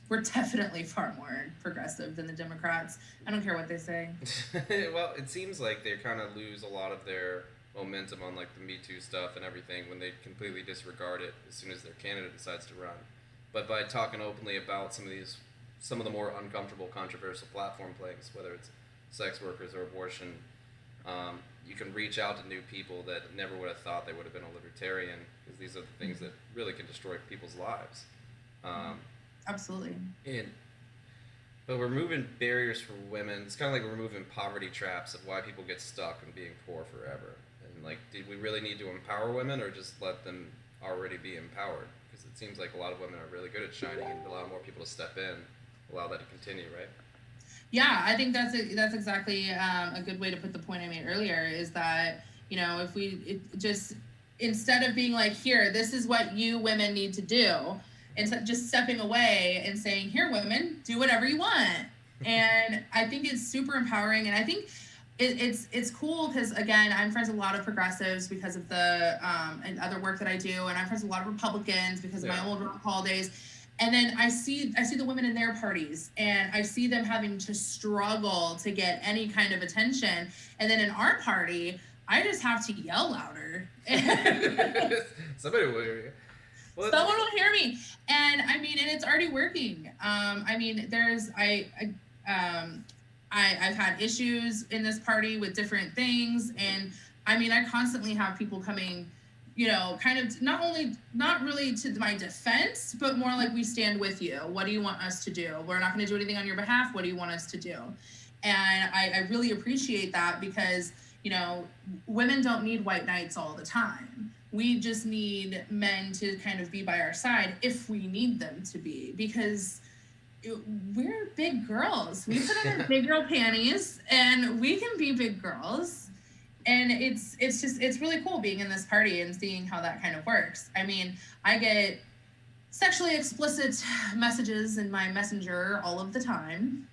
we're definitely far more progressive than the Democrats. I don't care what they say. Well, it seems like they kind of lose a lot of their momentum on like the Me Too stuff and everything when they completely disregard it as soon as their candidate decides to run. But by talking openly about some of the more uncomfortable, controversial platform plays, whether it's sex workers or abortion, you can reach out to new people that never would have thought they would have been a libertarian, because these are the things that really can destroy people's lives. Absolutely. But we're removing barriers for women. It's kind of like removing poverty traps of why people get stuck in being poor forever. And like, did we really need to empower women, or just let them already be empowered? Because it seems like a lot of women are really good at shining and allow more people to step in, allow that to continue, right? Yeah, I think that's exactly a good way to put the point I made earlier, is that, if just instead of being like, here, this is what you women need to do, instead just stepping away and saying, here, women, do whatever you want. And I think it's super empowering. And I think it's cool because, again, I'm friends with a lot of progressives because of the and other work that I do, and I'm friends with a lot of Republicans because of my old Ron Paul days. And then I see the women in their parties, and I see them having to struggle to get any kind of attention. And then in our party, I just have to yell louder. Somebody will hear you. Well, someone will hear me, and I mean, and it's already working. I mean, I've had issues in this party with different things, and I mean, I constantly have people coming, kind of not really to my defense, but more like, we stand with you. What do you want us to do? We're not going to do anything on your behalf. What do you want us to do? And I really appreciate that, because, women don't need white knights all the time. We just need men to kind of be by our side if we need them to be, because we're big girls. We put on our big girl panties, and we can be big girls. And it's really cool being in this party and seeing how that kind of works. I mean, I get sexually explicit messages in my messenger all of the time.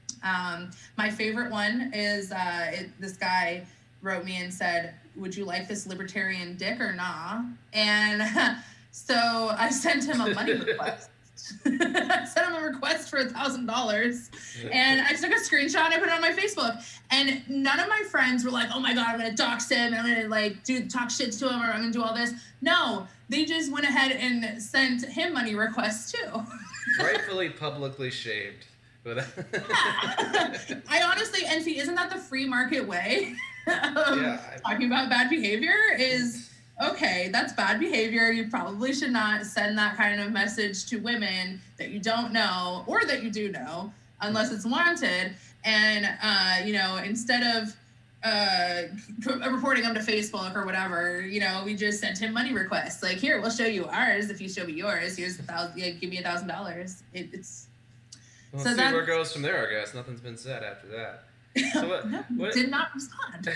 My favorite one is this guy wrote me and said, would you like this libertarian dick or nah? And so I sent him a money request. I sent him a request for $1,000, and I took a screenshot and I put it on my Facebook. And none of my friends were like, oh my God, I'm gonna dox him, and I'm gonna like talk shit to him, or I'm gonna do all this. No, they just went ahead and sent him money requests too. Rightfully publicly shaved. Yeah. I honestly, and see, isn't that the free market way of talking about bad behavior? Is okay, that's bad behavior. You probably should not send that kind of message to women that you don't know or that you do know, unless it's wanted. And, instead of reporting them to Facebook or whatever, we just sent him money requests. Like, here, we'll show you ours. If you show me yours, here's give me $1,000. It's We'll see where it goes from there, I guess. Nothing's been said after that. So what did not respond.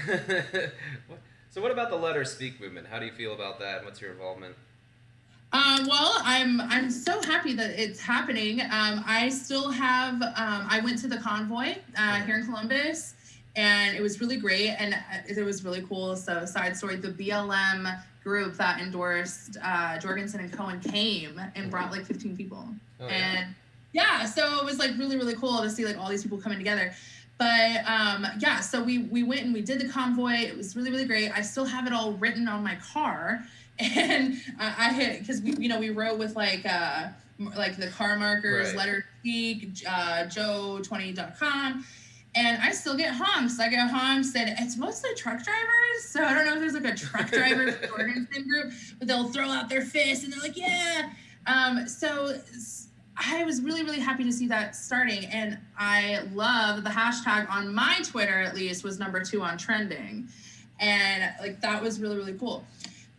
So what about the Let Her Speak movement? How do you feel about that? What's your involvement? Well, I'm so happy that it's happening. I still have, I went to the convoy here in Columbus, and it was really great, and it was really cool. So, side story, the BLM group that endorsed Jorgensen and Cohen came and brought like 15 people. Oh, yeah. And yeah, so it was like really, really cool to see like all these people coming together. But so we went and we did the convoy. It was really, really great. I still have it all written on my car. And I hit, because we wrote with like the car markers, right. Let Her Speak, Joe20.com. And I still get honks. I get honks, and it's mostly truck drivers. So I don't know if there's like a truck driver Jorgensen group, but they'll throw out their fists and they're like, yeah. So I was really, really happy to see that starting. And I love the hashtag on my Twitter, at least, was #2 on trending. And like, that was really, really cool.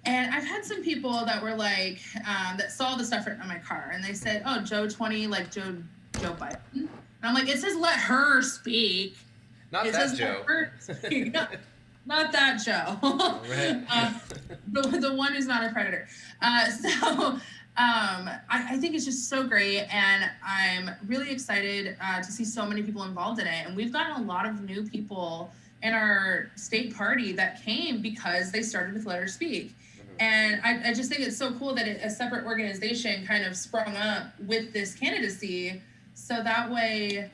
And I've had some people that were like, that saw the stuff written on my car, and they said, oh, Joe20, like Joe Biden. And I'm like, it says let her speak. Not it that says Joe. Let her speak. Not that Joe. The one who's not a predator. I think it's just so great, and I'm really excited to see so many people involved in it. And we've gotten a lot of new people in our state party that came because they started with Let Her Speak. And I just think it's so cool that a separate organization kind of sprung up with this candidacy. So that way,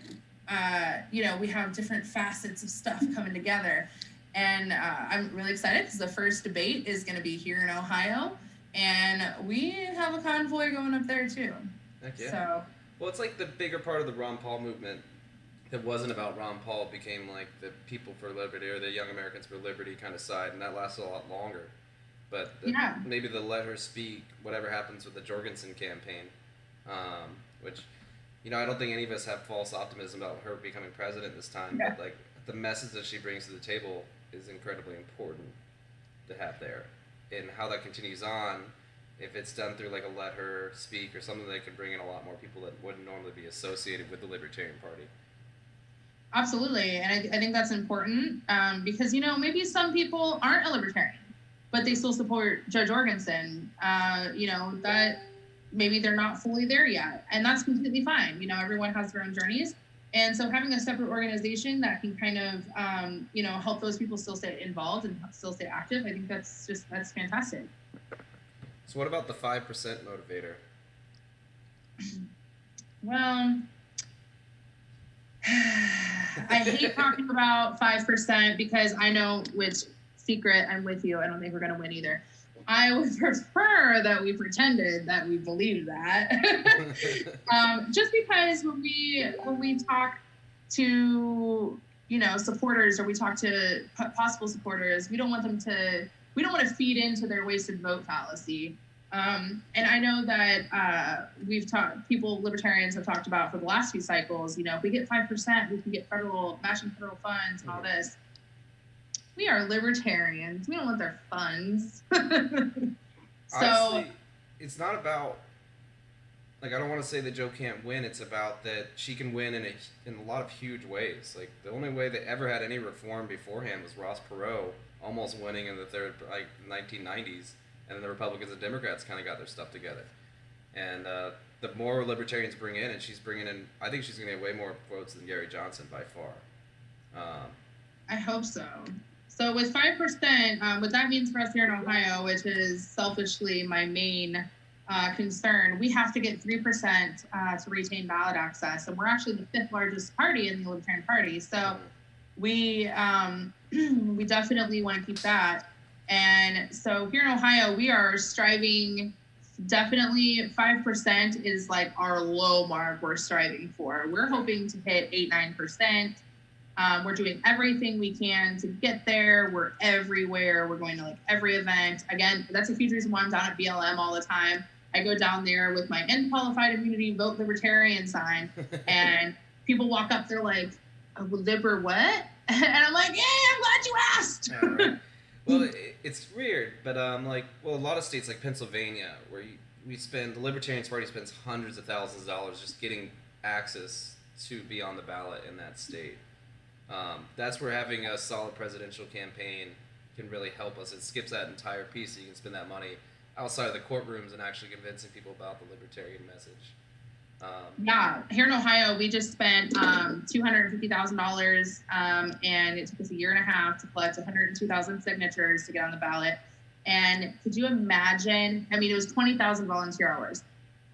we have different facets of stuff coming together. And I'm really excited because the first debate is going to be here in Ohio. And we have a convoy going up there too. Heck yeah. So, well, it's like the bigger part of the Ron Paul movement that wasn't about Ron Paul became like the People for Liberty or the Young Americans for Liberty kind of side, and that lasted a lot longer. But maybe the Let Her Speak, whatever happens with the Jorgensen campaign, which, I don't think any of us have false optimism about her becoming president this time, but like the message that she brings to the table is incredibly important to have there. And how that continues on, if it's done through like a Let Her Speak or something that could bring in a lot more people that wouldn't normally be associated with the Libertarian Party. Absolutely. And I think that's important because, maybe some people aren't a libertarian, but they still support Joe Jorgensen. That maybe they're not fully there yet. And that's completely fine. Everyone has their own journeys. And so having a separate organization that can kind of, help those people still stay involved and still stay active, I think that's fantastic. So what about the 5% motivator? Well, I hate talking about 5% because I know which secret I'm with you. I don't think we're going to win either. I would prefer that we pretended that we believed that. Just because when we talk to, supporters, or we talk to possible supporters, we don't want to feed into their wasted vote fallacy. And I know that libertarians have talked about for the last few cycles, if we get 5%, we can get matching federal funds and all this. We are libertarians. We don't want their funds. Honestly, it's not about, I don't want to say that Joe can't win. It's about that she can win in a lot of huge ways. Like, the only way they ever had any reform beforehand was Ross Perot almost winning in the 1990s. And then the Republicans and Democrats kind of got their stuff together. And the more libertarians bring in, and she's bringing in, I think she's going to get way more votes than Gary Johnson by far. I hope so. So with 5%, what that means for us here in Ohio, which is selfishly my main concern, we have to get 3% to retain ballot access. And we're actually the 5th largest party in the Libertarian Party. So we definitely want to keep that. And so here in Ohio, we are striving, definitely 5% is like our low mark we're striving for. We're hoping to hit 8-9%. We're doing everything we can to get there. We're everywhere. We're going to like every event. Again, that's a huge reason why I'm down at BLM all the time. I go down there with my unqualified immunity, vote libertarian sign, and people walk up, they're like, "Liber what?" And I'm like, "Yeah, I'm glad you asked." All right. Well, it's weird, but a lot of states like Pennsylvania, where the Libertarian Party spends hundreds of thousands of dollars just getting access to be on the ballot in that state. That's where having a solid presidential campaign can really help us. It skips that entire piece, so you can spend that money outside of the courtrooms and actually convincing people about the libertarian message. Yeah, here in Ohio, we just spent $250,000, and it took us a year and a half to collect 102,000 signatures to get on the ballot. And could you imagine? I mean, it was 20,000 volunteer hours.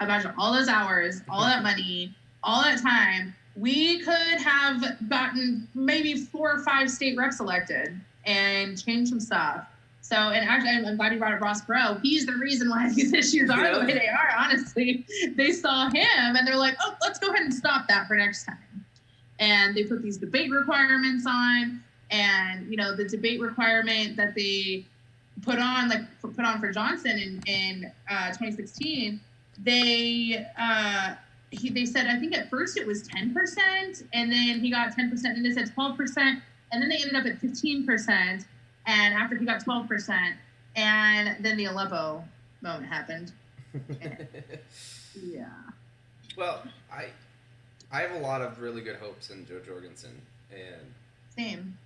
Imagine all those hours, all that money, all that time. We could have gotten maybe 4 or 5 state reps elected and changed some stuff. So, and actually, I'm glad you brought up Ross Perot. He's the reason why these issues are the way they are, honestly. They saw him and they're like, oh, let's go ahead and stop that for next time. And they put these debate requirements on. And, the debate requirement that they put on for Johnson in 2016, they said, I think at first it was 10%, and then he got 10%, and they said 12%, and then they ended up at 15%. And after he got 12%, and then the Aleppo moment happened. Yeah. Well, I have a lot of really good hopes in Jo Jorgensen, and same.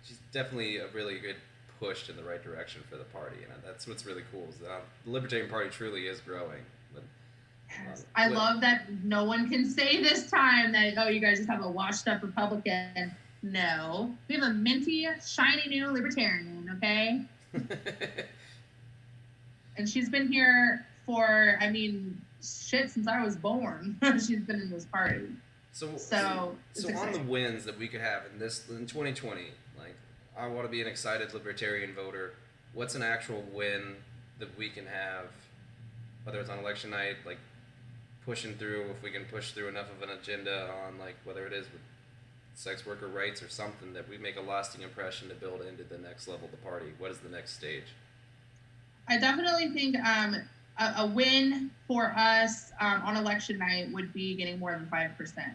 She's definitely a really good push in the right direction for the party, and that's what's really cool is that the Libertarian Party truly is growing. But, I love that no one can say this time that, oh, you guys just have a washed-up Republican. No, we have a minty, shiny new libertarian, okay? And she's been here for, since I was born. She's been in this party. So on the wins that we could have in 2020, like, I want to be an excited libertarian voter. What's an actual win that we can have, whether it's on election night, like pushing through, if we can push through enough of an agenda on, like, whether it is with sex worker rights or something, that we make a lasting impression to build into the next level of the party. What is the next stage? I definitely think a win for us on election night would be getting more than 5%.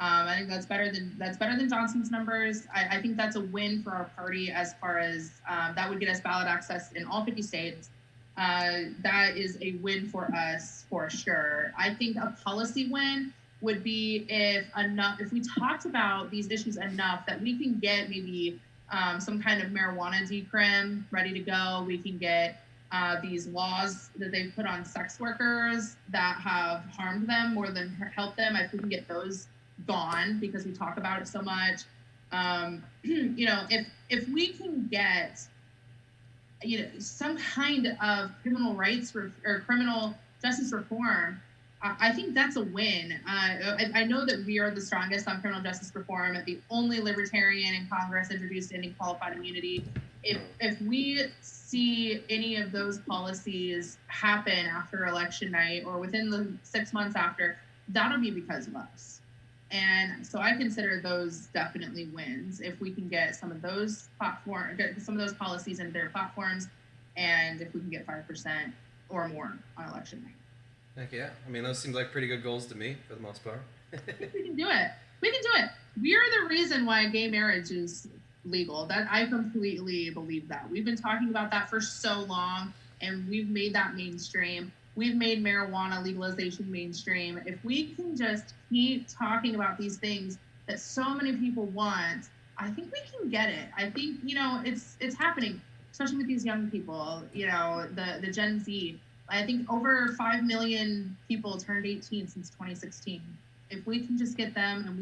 I think that's better than Johnson's numbers. I think that's a win for our party as far as that would get us ballot access in all 50 states. That is a win for us for sure. I think a policy win would be if we talked about these issues enough that we can get maybe some kind of marijuana decrim ready to go. We can get these laws that they've put on sex workers that have harmed them more than helped them. I think we can get those gone because we talk about it so much. If we can get some kind of criminal rights or criminal justice reform, I think that's a win. I know that we are the strongest on criminal justice reform, the only libertarian in Congress introduced ending qualified immunity. If we see any of those policies happen after election night or within the 6 months after, that'll be because of us. And so I consider those definitely wins if we can get some of those policies into their platforms, and if we can get 5% or more on election night. Heck yeah. Those seem like pretty good goals to me, for the most part. I think we can do it. We are the reason why gay marriage is legal. That I completely believe that. We've been talking about that for so long, and we've made that mainstream. We've made marijuana legalization mainstream. If we can just keep talking about these things that so many people want, I think we can get it. I think, it's happening, especially with these young people, the Gen Z. I think over 5 million people turned 18 since 2016. If we can just get them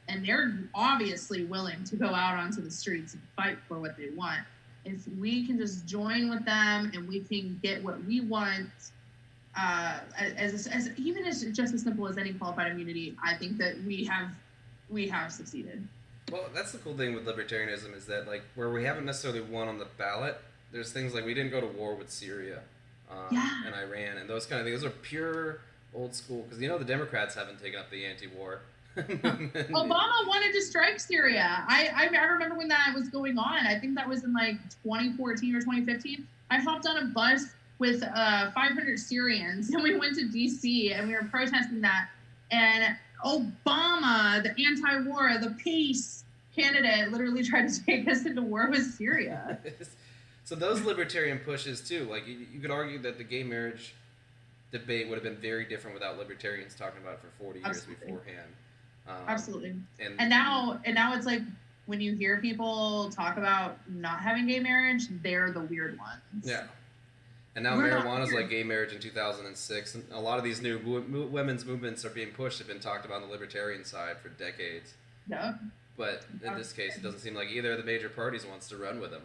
and they're obviously willing to go out onto the streets and fight for what they want. If we can just join with them and we can get what we want, even as just as simple as any qualified immunity, I think that we have succeeded. Well, that's the cool thing with libertarianism is that, like, where we haven't necessarily won on the ballot, there's things like we didn't go to war with Syria and Iran and those kind of things. Those are pure old school, because the Democrats haven't taken up the anti-war Obama wanted to strike Syria. I remember when that was going on. I think that was in like 2014 or 2015. I hopped on a bus with 500 Syrians and we went to DC and we were protesting that. And Obama, the anti-war, the peace candidate, literally tried to take us into war with Syria. So those libertarian pushes too, like you could argue that the gay marriage debate would have been very different without libertarians talking about it for 40 years beforehand. Absolutely. And now it's like when you hear people talk about not having gay marriage, they're the weird ones. Yeah. And now marijuana is like gay marriage in 2006. And a lot of these new women's movements are being pushed, have been talked about on the libertarian side for decades. Yeah. But in this case, it doesn't seem like either of the major parties wants to run with them.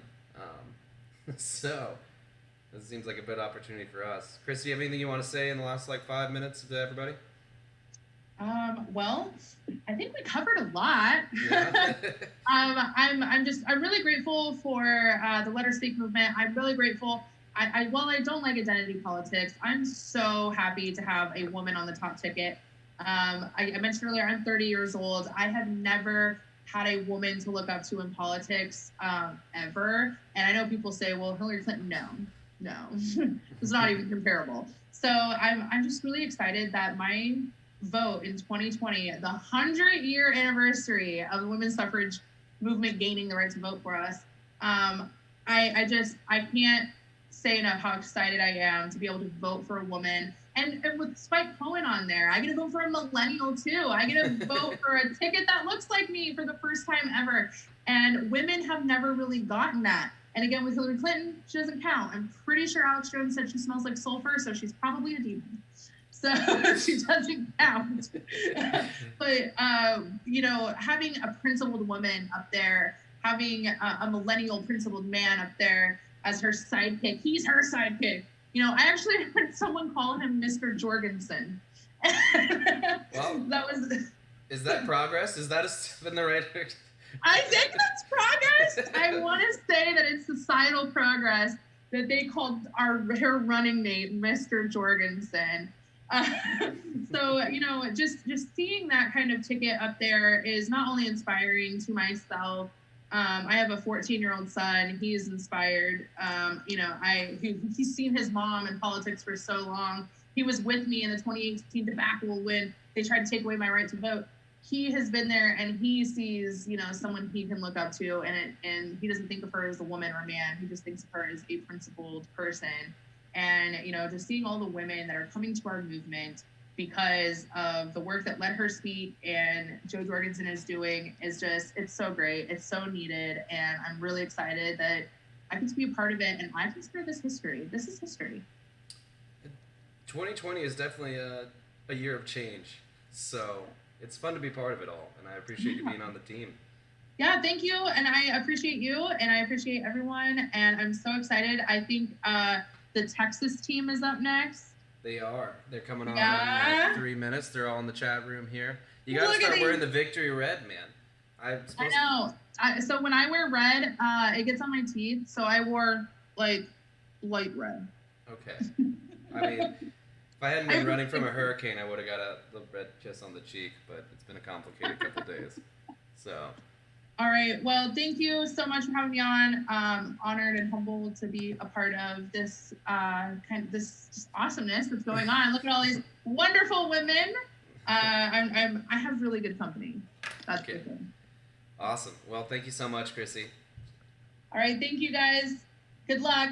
So this seems like a good opportunity for us. Kryssi, do you have anything you want to say in the last like 5 minutes to everybody? Well, I think we covered a lot. Yeah. I'm really grateful for the Let Her Speak movement. I'm really grateful. While I don't like identity politics, I'm so happy to have a woman on the top ticket. I mentioned earlier, I'm 30 years old. I have never had a woman to look up to in politics ever. And I know people say, well, Hillary Clinton, no, it's not even comparable. So I'm just really excited that my vote in 2020, the 100-year anniversary of the women's suffrage movement gaining the right to vote for us. I can't say enough how excited I am to be able to vote for a woman. And with Spike Cohen on there, I get to vote for a millennial too. I get to vote for a ticket that looks like me for the first time ever. And women have never really gotten that. And again, with Hillary Clinton, she doesn't count. I'm pretty sure Alex Jones said she smells like sulfur, so she's probably a demon. So she doesn't count. But, having a principled woman up there, having a millennial principled man up there as her sidekick, he's her sidekick. I actually heard someone call him Mr. Jorgensen. Well, is that progress? Is that a step in the right direction? I think that's progress. I want to say that it's societal progress that they called her running mate Mr. Jorgensen. So just seeing that kind of ticket up there is not only inspiring to myself. I have a 14-year-old son. He's inspired. He's seen his mom in politics for so long. He was with me in the 2018 debacle when they tried to take away my right to vote. He has been there and he sees, someone he can look up to, and he doesn't think of her as a woman or a man. He just thinks of her as a principled person. And, just seeing all the women that are coming to our movement because of the work that Let Her Speak and Jo Jorgensen is doing is it's so great. It's so needed. And I'm really excited that I get to be a part of it. And I consider this history. This is history. 2020 is definitely a year of change. So it's fun to be part of it all. And I appreciate you being on the team. Yeah, thank you. And I appreciate you. And I appreciate everyone. And I'm so excited. I think the Texas team is up next. They are. They're coming on in like 3 minutes. They're all in the chat room here. You got to start wearing the victory red, man. I know. So when I wear red, it gets on my teeth. So I wore like light red. Okay. I mean, if I hadn't been running from a hurricane, I would have got the red kiss on the cheek. But it's been a complicated couple days. So. All right. Well, thank you so much for having me on. Honored and humbled to be a part of this this just awesomeness that's going on. Look at all these wonderful women. I have really good company. That's okay. Good thing. Awesome. Well, thank you so much, Kryssi. All right. Thank you, guys. Good luck.